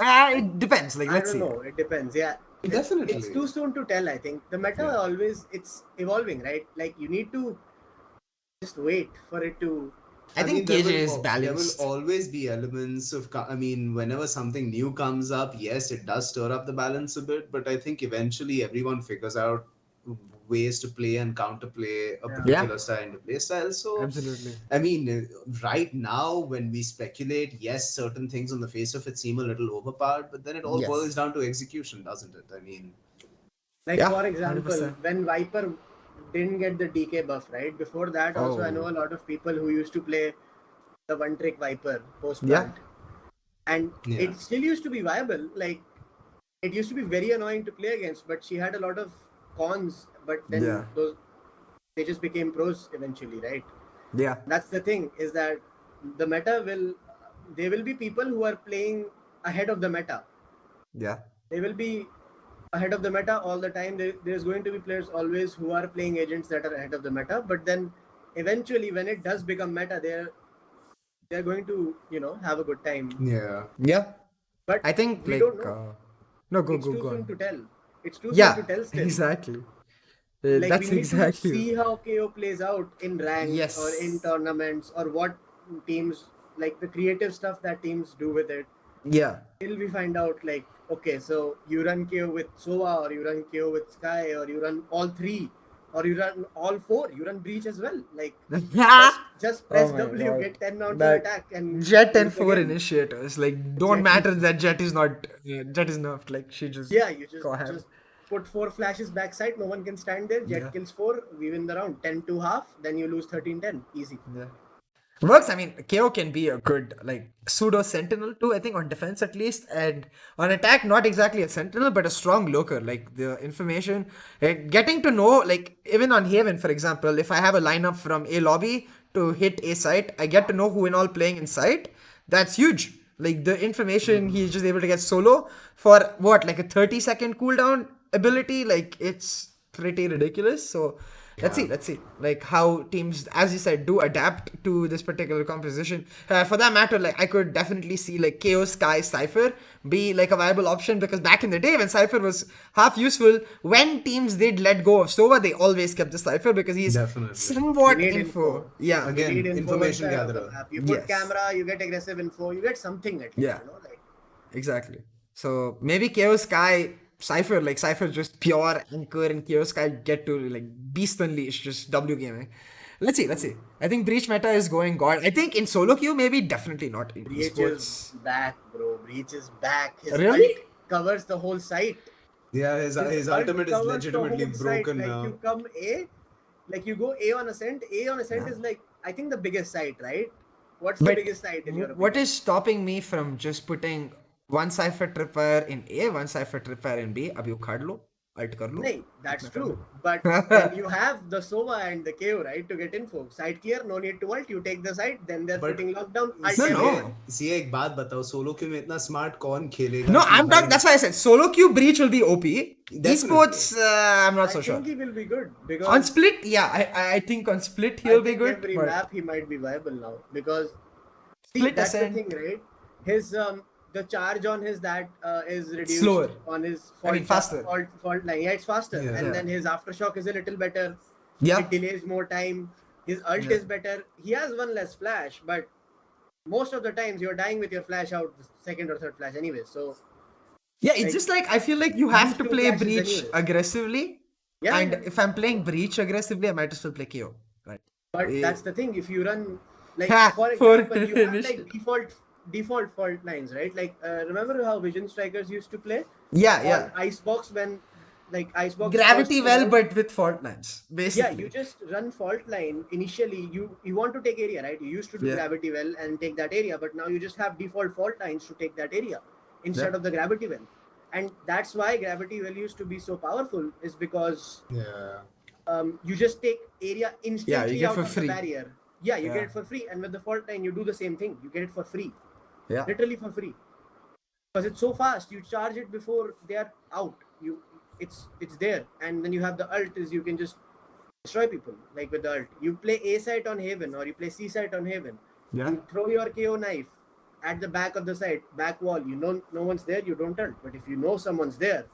it depends. Like, I let's don't see. know. It depends. Yeah. It's Definitely. too soon to tell, I think. The meta Yeah. always, it's evolving, right? Like, you need to just wait for it to. I think there KJ is will balanced. always be elements of. I mean, whenever something new comes up, yes, it does stir up the balance a bit. But I think eventually everyone figures out ways to play and counterplay a Yeah. Yeah, particular style and play style. So, absolutely. I mean, right now when we speculate, yes, certain things on the face of it seem a little overpowered, but then it all boils Yes. down to execution, doesn't it? I mean, Like, Yeah, for example, 100%. when Viper didn't get the DK buff, right? Before that, also, I know Oh. a lot of people who used to play the one trick Viper post Yeah. plant. And yeah, it still used to be viable. Like, it used to be very annoying to play against, but she had a lot of cons. But then Yeah. they just became pros eventually, right? Yeah. That's the thing, is that the meta there will be people who are playing ahead of the meta. Yeah. They will be ahead of the meta all the time. There's going to be players always who are playing agents that are ahead of the meta. But then eventually, when it does become meta, they're going to have a good time. yeah. Yeah. But I think we like don't know. no, go It's go too go soon on. to tell. It's too soon Yeah, to tell still. exactly. Like, That's we need to exactly. see how KO plays out in ranked or in Yes. tournaments, or what teams, like the creative stuff that teams do with it. Yeah. Till we find out, like, okay, so you run KO with Sova, or you run KO with Sky, or you run all three, or you run all four, you run Breach as well. Like, just press Oh my W, God. get 10 rounds of That attack, and Jet do and it 4 again. initiators. Like, don't Exactly. matter that Jet is not. Jet is nerfed. Like, she just. Yeah, you go ham. just put 4 flashes backside, no one can stand there. Jet Yeah. kills 4, we win the round. 10 to half, then you lose 13-10. Easy. Yeah. Works. I mean, KO can be a good, like, pseudo sentinel too, I think, on defense at least. And on attack, not exactly a sentinel, but a strong lurker. Like, the information, getting to know, like, even on Haven, for example, if I have a lineup from A lobby to hit A site, I get to know who in all playing in site. That's huge. Like, the information he's just able to get solo for what, like a 30-second cooldown ability? Like, it's pretty ridiculous. So, let's see, like how teams, as you said, do adapt to this particular composition. For that matter, like I could definitely see like KO Sky Cypher be like a viable option, because back in the day when Cypher was half useful, when teams did let go of Sova, they always kept the Cypher because he's Definitely. somewhat You need info. Yeah, Again, you need info information one side of the gatherer. map. You put Yes. camera, you get aggressive info, you get something at least. Yeah. Like, exactly. So maybe KO Sky Cypher, like Cypher just pure anchor, and KO Sky get to like Beast Unleash, just W gaming. Let's see. I think Breach meta is going god. I think in solo queue, maybe definitely not in Breach esports. is back, bro. Breach is back. His Really? ult covers the whole site. Yeah, his ult ultimate is covers the legitimately whole site. broken Like, now. you come A, like you go A on Ascent. A on Ascent Yeah. is like, I think, the biggest site, right? What's the But biggest site in your what opinion? is stopping me from just putting one Cypher tripper in A, one Cypher tripper in B? Abhi ukhad lo, alt kar lo. No, that's true. But then you have the Sova and the KO, right, to get info. Site clear, no need to ult. You take the site, then they're But- putting lockdown. Ult No, everywhere. no. See, एक बात बताओ, solo Q में इतना smart कौन खेलेगा? No, कि I'm भाई- talking. That's why I said solo queue Breach will be OP. Definitely. Esports, I'm not I so sure. think he will be good because On split, yeah, I think on split I he'll be think good. every But map he might be viable now, because see, Split that's Ascent. the thing, right? His the charge on his is reduced. Slower. On his I mean, faster. fault line. Yeah, it's faster. Yeah. And Yeah. then his aftershock is a little better. Yeah. It delays more time. His ult Yeah. is better. He has one less flash, but most of the times you're dying with your flash out second or third flash anyway. So Yeah, it's Like, just like I feel like you have these to two play flashes Breach anyways. aggressively. yeah, And yeah. if I'm playing Breach aggressively, I might as well play KO. Right. But Eh, that's the thing. If you run like Ha, for for example, you have initial. like default fault lines, right? Like remember how Vision Strikers used to play? Yeah, Or yeah. Icebox, when like Icebox Gravity first well, came out. but with fault lines. Yeah, Basically. you just run fault line initially. You want to take area, right? You used to do Yeah. gravity well and take that area, but now you just have default fault lines to take that area instead Yeah. of the gravity well. And that's why gravity well used to be so powerful, is because Yeah. you just take area Yeah, you instantly get out for of the free. barrier. Yeah, you Yeah. get it for free. And with the fault line, you do the same thing. You get it for free. Yeah. Literally for free. Because it's so fast. You charge it before they are out. It's there. And then you have the ult is you can just destroy people like with the ult. You play A site on Haven or you play C site on Haven. Yeah. You throw your KO knife at the back of the site, back wall. You know no one's there, you don't ult. But if you know someone's there,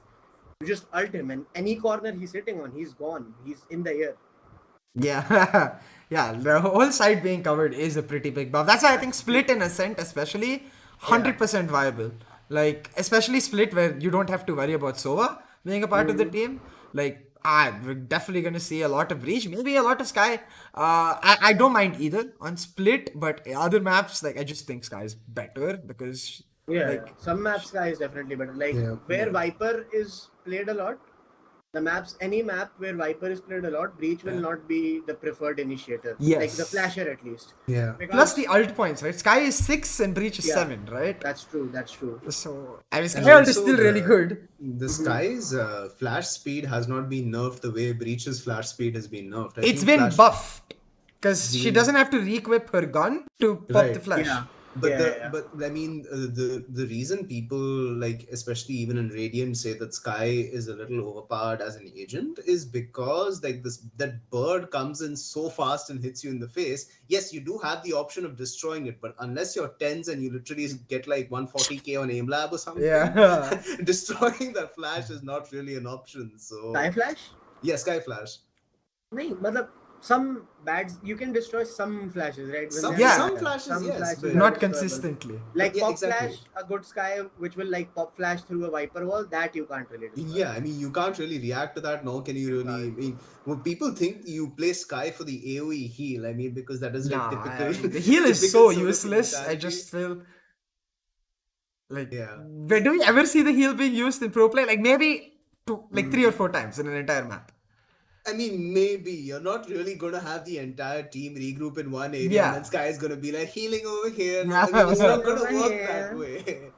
you just ult him, and any corner he's sitting on, he's gone. He's in the air. Yeah, yeah, the whole side being covered is a pretty big buff. That's why I think Split and Ascent, especially, 100% viable. Like, especially Split, where you don't have to worry about Sova being a part of the team. Like, we're definitely going to see a lot of Breach, maybe a lot of Sky. I don't mind either on Split, but other maps, like, I just think Sky is better because, like, some maps Sky is definitely better. Like where Viper is played a lot, any map where Viper is played a lot, Breach will not be the preferred initiator. Yes. Like the flasher at least. Yeah. Because, plus the ult points, right? Sky is 6 and Breach is 7, right? That's true. So, I mean, Sky ult is still really good. The Sky's flash speed has not been nerfed the way Breach's flash speed has been nerfed. It's been buffed because she doesn't have to re-equip her gun to pop the flash. Yeah. But I mean the reason people like, especially even in Radiant, say that Sky is a little overpowered as an agent is because like that bird comes in so fast and hits you in the face. Yes, you do have the option of destroying it, but unless you're tens and you literally get like 140k on aim lab or something, destroying that flash is not really an option. So Sky flash? Yeah, Sky flash. No, but some bads you can destroy some flashes, right? Some flashes, yes, but not consistently. Like pop flash, a good Sky which will like pop flash through a Viper wall, that you can't really destroy. Yeah, I mean you can't really react to that, nor can you really. I mean, well, people think you play Sky for the AoE heal. I mean, because that is like typical. The heal is so useless. I just feel like, where do we ever see the heal being used in pro play? Like maybe 3 or 4 times in an entire map. I mean, maybe you're not really gonna have the entire team regroup in one area, and then Sky is gonna be like healing over here. I mean, it's not gonna work that way.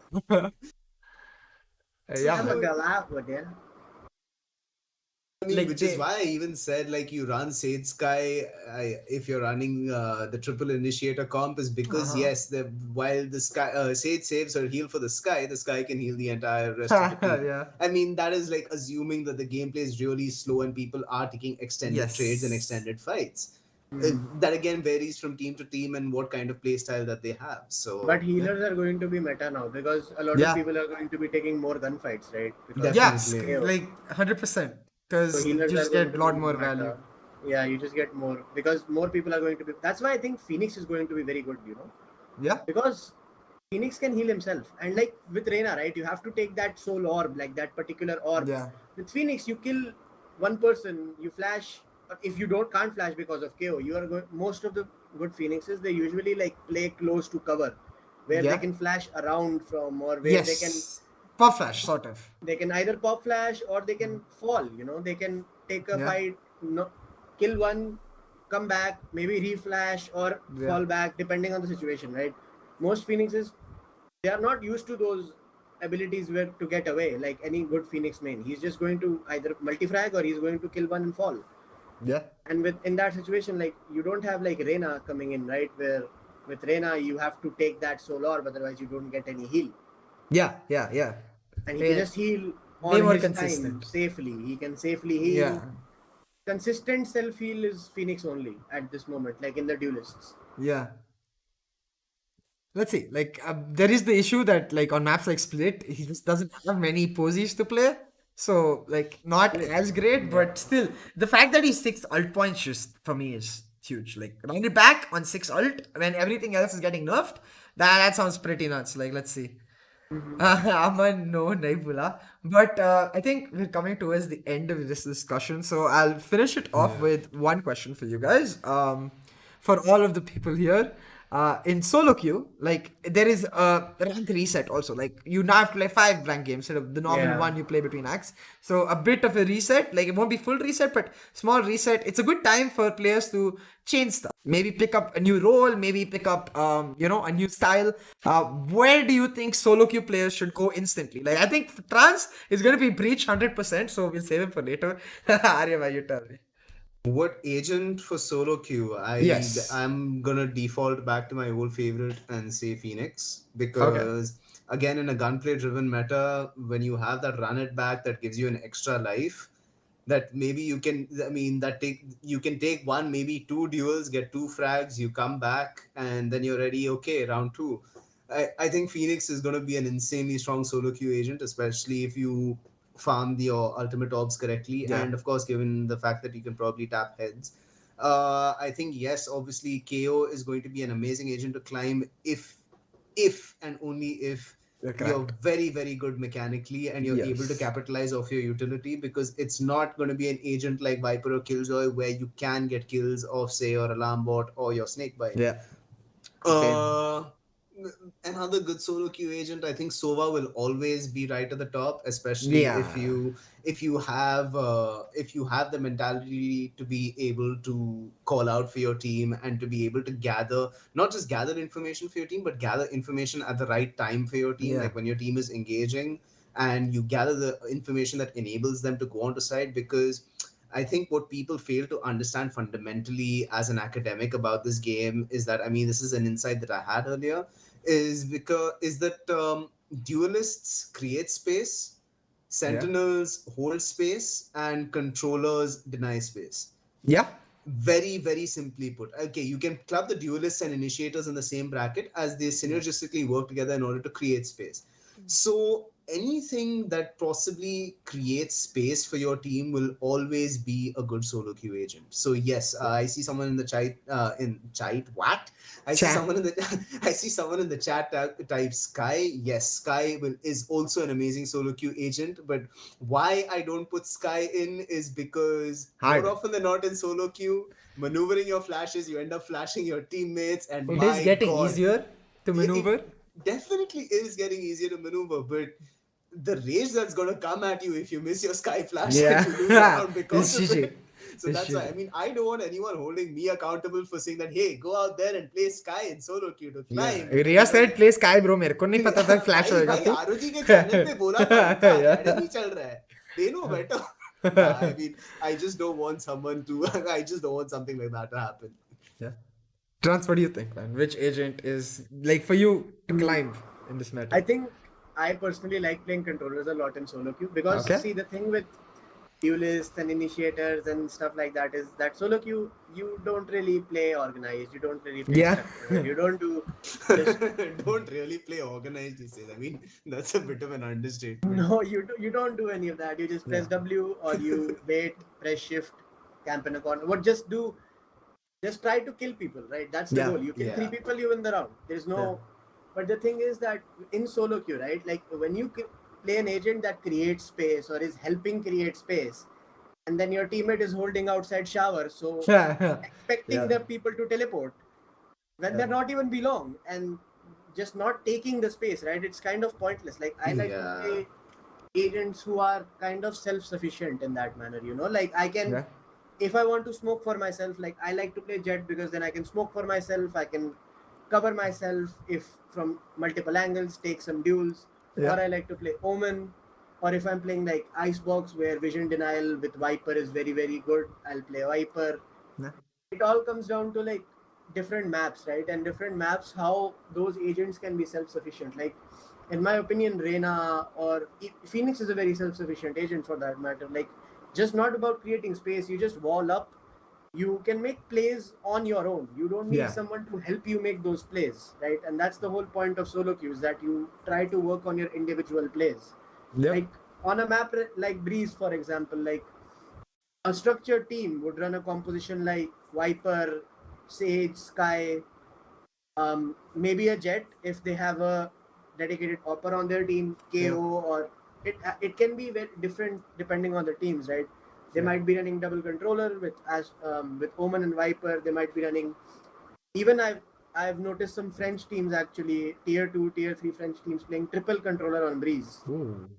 I mean, which is why I even said like you run Sage Sky if you're running the triple initiator comp is because while the Sky Sage saves her heal for the Sky can heal the entire rest of the team. I mean that is like assuming that the gameplay is really slow and people are taking extended trades and extended fights. That again varies from team to team and what kind of playstyle that they have. So, but healers are going to be meta now because a lot of people are going to be taking more gunfights, right? Because like 100%. Because you just get a lot more value. Yeah, you just get more because more people are going to be. That's why I think Phoenix is going to be very good, you know. Yeah. Because Phoenix can heal himself, and like with Reyna, right? You have to take that soul orb, like that particular orb. Yeah. With Phoenix, you kill one person, you flash. If you can't flash because of KO, you are going. Most of the good Phoenixes they usually like play close to cover, where they can flash around from or where they can. Pop flash, sort of. They can either pop flash or they can fall, you know, they can take a fight, kill one, come back, maybe reflash or fall back, depending on the situation, right? Most Phoenixes, they are not used to those abilities where to get away, like any good Phoenix main. He's just going to either multi-frag or he's going to kill one and fall. Yeah. And in that situation, like you don't have like Reyna coming in, right? Where with Reyna, you have to take that soul orb, otherwise you don't get any heal. Yeah. And he can just heal on his time safely. He can safely heal. Yeah. Consistent self-heal is Phoenix only at this moment, like in the duelists. Yeah. Let's see. Like, there is the issue that, like, on maps like Split, he just doesn't have many posies to play. So, like, not as great, but still, the fact that he's 6 ult points just, for me, is huge. Like, round it back on 6 ult when everything else is getting nerfed, that sounds pretty nuts. Like, let's see. Aman, no, nahi bula. But I think we're coming towards the end of this discussion. So I'll finish it off with one question for you guys. For all of the people here, in solo queue, like there is a rank reset also. Like you now have to play 5 rank games instead of the normal one you play between acts. So a bit of a reset, like it won't be full reset, but small reset. It's a good time for players to change stuff. Maybe pick up a new role, maybe pick up a new style. Where do you think solo queue players should go instantly? Like I think Trans is gonna be Breach 100%, so we'll save him for later. Arya, you tell me. What agent for solo queue? Yes. I'm gonna default back to my old favorite and say Phoenix, Okay. because again, in a gunplay driven meta, when you have that run it back that gives you an extra life, that maybe you can, I mean, that take you can take one, maybe two duels, get two frags, you come back, and then you're ready. Okay, round two. I think Phoenix is going to be an insanely strong solo queue agent, especially if you farm your ultimate orbs correctly, Yeah. and of course, given the fact that you can probably tap heads. I think yes, obviously KO is going to be an amazing agent to climb if and only if You're you're correct. very very good mechanically and you're able to Yes. capitalize off your utility, because it's not going to be an agent like Viper or Killjoy where you can get kills off say your alarm bot or your snakebite. Yeah. Okay. uh, Another good solo queue agent, I think Sova will always be right at the top, especially Yeah. if you have the mentality to be able to call out for your team and to be able to gather, not just gather information for your team, but gather information at the right time for your team, Yeah. like when your team is engaging, and you gather the information that enables them to go onto site. Because I think what people fail to understand fundamentally as an academic about this game is that, I mean, this is an insight that I had earlier, is that duelists create space, Yeah. sentinels hold space, and controllers deny space. Yeah. Very very simply put, okay, you can club the duelists and initiators in the same bracket, as they Yeah. synergistically work together in order to create space. So anything that possibly creates space for your team will always be a good solo queue agent. So yes, I see someone in the chat, in chat what I see Chat. someone in the I see someone in the chat type Sky. Yes, Sky is also an amazing solo queue agent, but why I don't put Sky in is because more Hard. often than not in solo queue, maneuvering your flashes, you end up flashing your teammates, and It is my getting god, easier to it maneuver. definitely is getting easier to maneuver, but the rage that's gonna come at you if you miss your Sky flash and you lose a Yeah. round because It's of GG. it. So It's that's why, I GG. mean, I don't want anyone holding me accountable for saying that, hey, go out there and play Sky in solo queue to Yeah. climb, Riya because said play Sky bro. मेरे को नहीं पता था flash भाई होएगा भाई तू. ROG के चैनल पे बोला था उनका Yeah. एकेडमी चल रहा है, they know better. Nah, I mean, I just don't want someone to I just don't want something like that to happen. Yeah. Trans, what do you think, man? Which agent is like for you to climb in this I meta? think I personally like playing controllers a lot in solo queue because Okay. see the thing with duelists and initiators and stuff like that is that solo queue you don't really play organized, you don't really play Yeah. structured, you don't do just Don't really play organized, he says. I mean, that's a bit of an understatement. no you don't do any of that. You just Yeah. press W or you wait, press shift, camp in a corner. What just try to kill people, right? That's the Yeah. goal. You kill three Yeah. people, you win the round. There's no. Yeah. But the thing is that in solo queue, right? Like when you play an agent that creates space or is helping create space, and then your teammate is holding outside shower, so Yeah. expecting Yeah. the people to teleport when Yeah. they're not even belong and just not taking the space, right? It's kind of pointless. Like I like to Yeah. play agents who are kind of self-sufficient in that manner, you know, like I can Yeah. if I want to smoke for myself, like I like to play Jet because then I can smoke for myself, I can cover myself if from multiple angles, take some duels, or Yeah. I like to play Omen, or if I'm playing like Icebox where vision denial with Viper is very very good, I'll play Viper. Yeah. It all comes down to like different maps, right? And different maps how those agents can be self-sufficient. Like in my opinion, Reyna or Phoenix is a very self-sufficient agent for that matter. Like just not about creating space, you just wall up, you can make plays on your own, you don't need Yeah. someone to help you make those plays, right? And that's the whole point of solo queues, that you try to work on your individual plays. Yep. Like on a map like Breeze, for example, like a structured team would run a composition like Viper, Sage, Sky, maybe a Jet if they have a dedicated opper on their team, KO, Yeah. or it can be very different depending on the teams, right? They Yeah. might be running double controller with Omen and Viper. They might be running. Even I've noticed some French teams actually, tier 2, tier 3 French teams playing triple controller on Breeze. Ooh.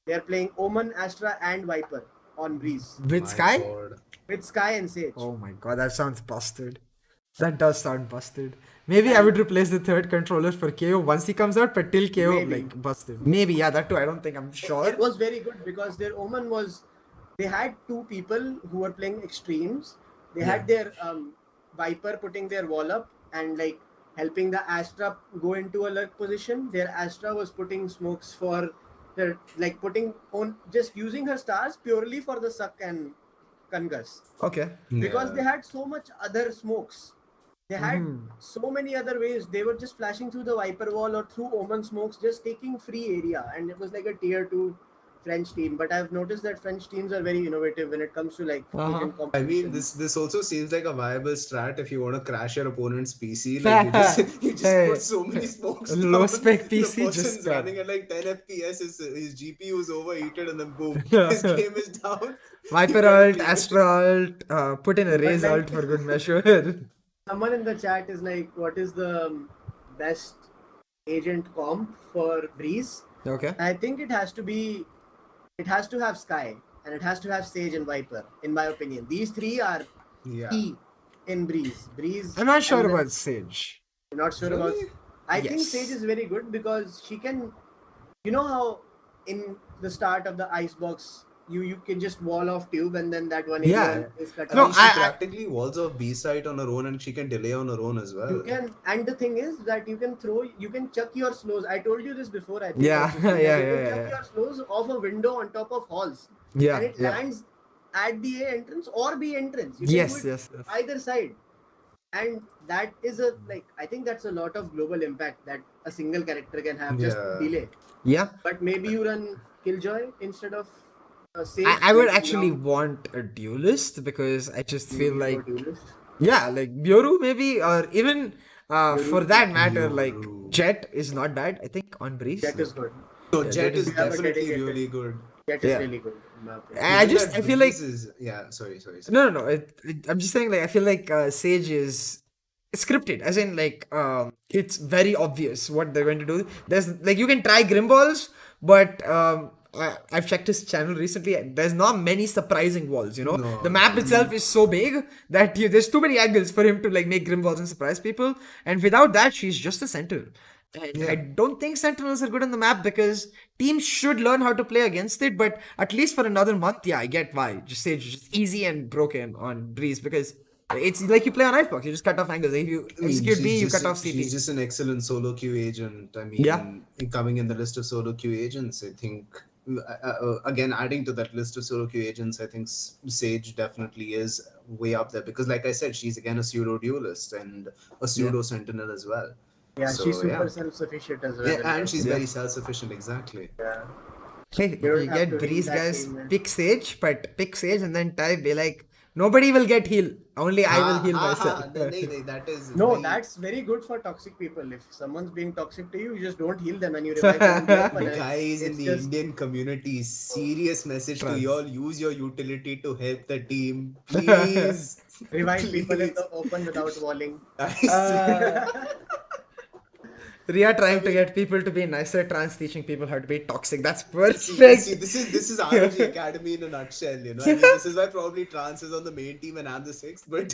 They're playing Omen, Astra, and Viper on Breeze With My Sky? god. with Sky and Sage. Oh my god, that sounds busted. That does sound busted. Maybe I would replace the third controller for KO once he comes out, but till KO, Maybe. like, busted. Maybe, yeah, that too. I don't think I'm sure. It was very good because their Omen was. They had two people who were playing extremes, They had their Viper putting their wall up and like helping the Astra go into a lurk position. Their Astra was putting smokes for their like putting on just using her stars purely for the suck and Kangas. Okay. Because they had so much other smokes. They had so many other ways. They were just flashing through the Viper wall or through Omen smokes, just taking free area. And it was like a tier 2 French team. But I've noticed that French teams are very innovative when it comes to like agent I competition. mean, this also seems like a viable strat if you want to crash your opponent's PC. Like you just put so many smokes. Low down, spec the PC person's just running at like 10 FPS. His GPU is overheated, and then boom, his game is down. Viper alt, Astra alt, put in a Raze like- alt for good measure. Someone in the chat is like, what is the best agent comp for Breeze? Okay. I think it has to have Sky and it has to have Sage and Viper, in my opinion. These three are key in Breeze. I'm not sure about Sage. You're not sure about. I think Yes. Sage is very good because she can. You know how in the start of the icebox you can just wall off tube and then that one area is cut No, off. She practically walls off B side on her own, and she can delay on her own as well. You can, and the thing is that you can chuck your slows. I told you this before. I think. Yeah, You can yeah. chuck your slows off a window on top of halls. Yeah, And it yeah. lands at the A entrance or B entrance. You can do it either side. And that is I think that's a lot of global impact that a single character can have, just delay. Yeah. But maybe you run Killjoy instead of Sage. I would actually want a duelist because I just feel like Duelist. like Byoru maybe, or even for that matter, like Jet is not bad. I think on Breeze. Jet is good. So Jet is we have a definitely dedicated- really good. Jet is really good. in my opinion. I feel like Sorry. no. I'm just saying, like, I feel like Sage is scripted, as in like it's very obvious what they're going to do. There's like you can try Grimballs, but I've checked his channel recently. There's not many surprising walls. You know, the map itself is so big that there's too many angles for him to like make Grimballs and surprise people. And without that, she's just a sentinel. And I don't think sentinels are good on the map because teams should learn how to play against it. But at least for another month, I get why. Just Sage is just easy and broken on Breeze because it's like you play on Icebox. You just cut off angles. If you execute B, you cut off CT. She's just an excellent solo queue agent. I mean, coming in the list of solo queue agents, I think, again, adding to that list of solo queue agents, I think Sage definitely is way up there because, like I said, she's again a pseudo duelist and a pseudo sentinel as well. Yeah, So, she's super self-sufficient as well. Yeah, and she's very self-sufficient, exactly. Yeah. Hey, You don't you have get to Breeze, lead that guys. team, man. Pick Sage and then type, be like, nobody will get heal. Only I will heal myself. That is No, that's very good for toxic people. If someone's being toxic to you, you just don't heal them and you revive them. Guys in It's the just- Indian community, serious message to Trans. y'all: use your utility to help the team, please. revive people in the open without walling. Ria trying to get people to be nicer, trans teaching people how to be toxic. That's See, perfect. this is ROG Academy in a nutshell, you know. I mean, this is why probably Trans is on the main team and I'm the sixth, but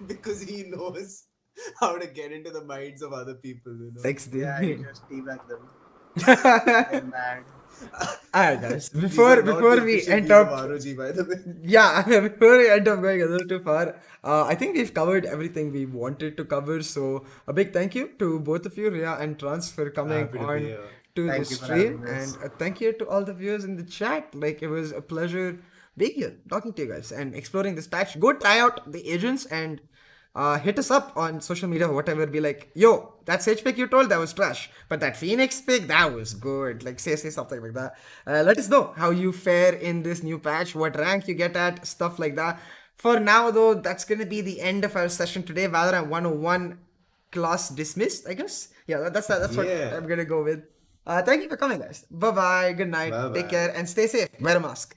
because he knows how to get into the minds of other people, you know. Thanks, dude. Yeah, you just teabag them. They're mad. Alright, guys. These Before are not we the official end views up, of ROG, by the way. yeah, before we end up going a little too far, I think we've covered everything we wanted to cover. So a big thank you to both of you, Ria and Trans, for coming Happy to be on here. to Thank the you for stream, having us. and thank you to all the viewers in the chat. Like, it was a pleasure being here, talking to you guys, and exploring this patch. Go try out the agents and hit us up on social media or whatever. Be like, yo, that Sage pick you told, that was trash, but that Phoenix pick, that was good. Like, say something like that. Let us know how you fare in this new patch, what rank you get at, stuff like that. For now, though, that's gonna be the end of our session today. Valorant 101 class dismissed, I guess. Yeah, that's what I'm gonna go with. Thank you for coming, guys. Bye bye. Good night. Bye-bye. Take care and stay safe. Wear a mask.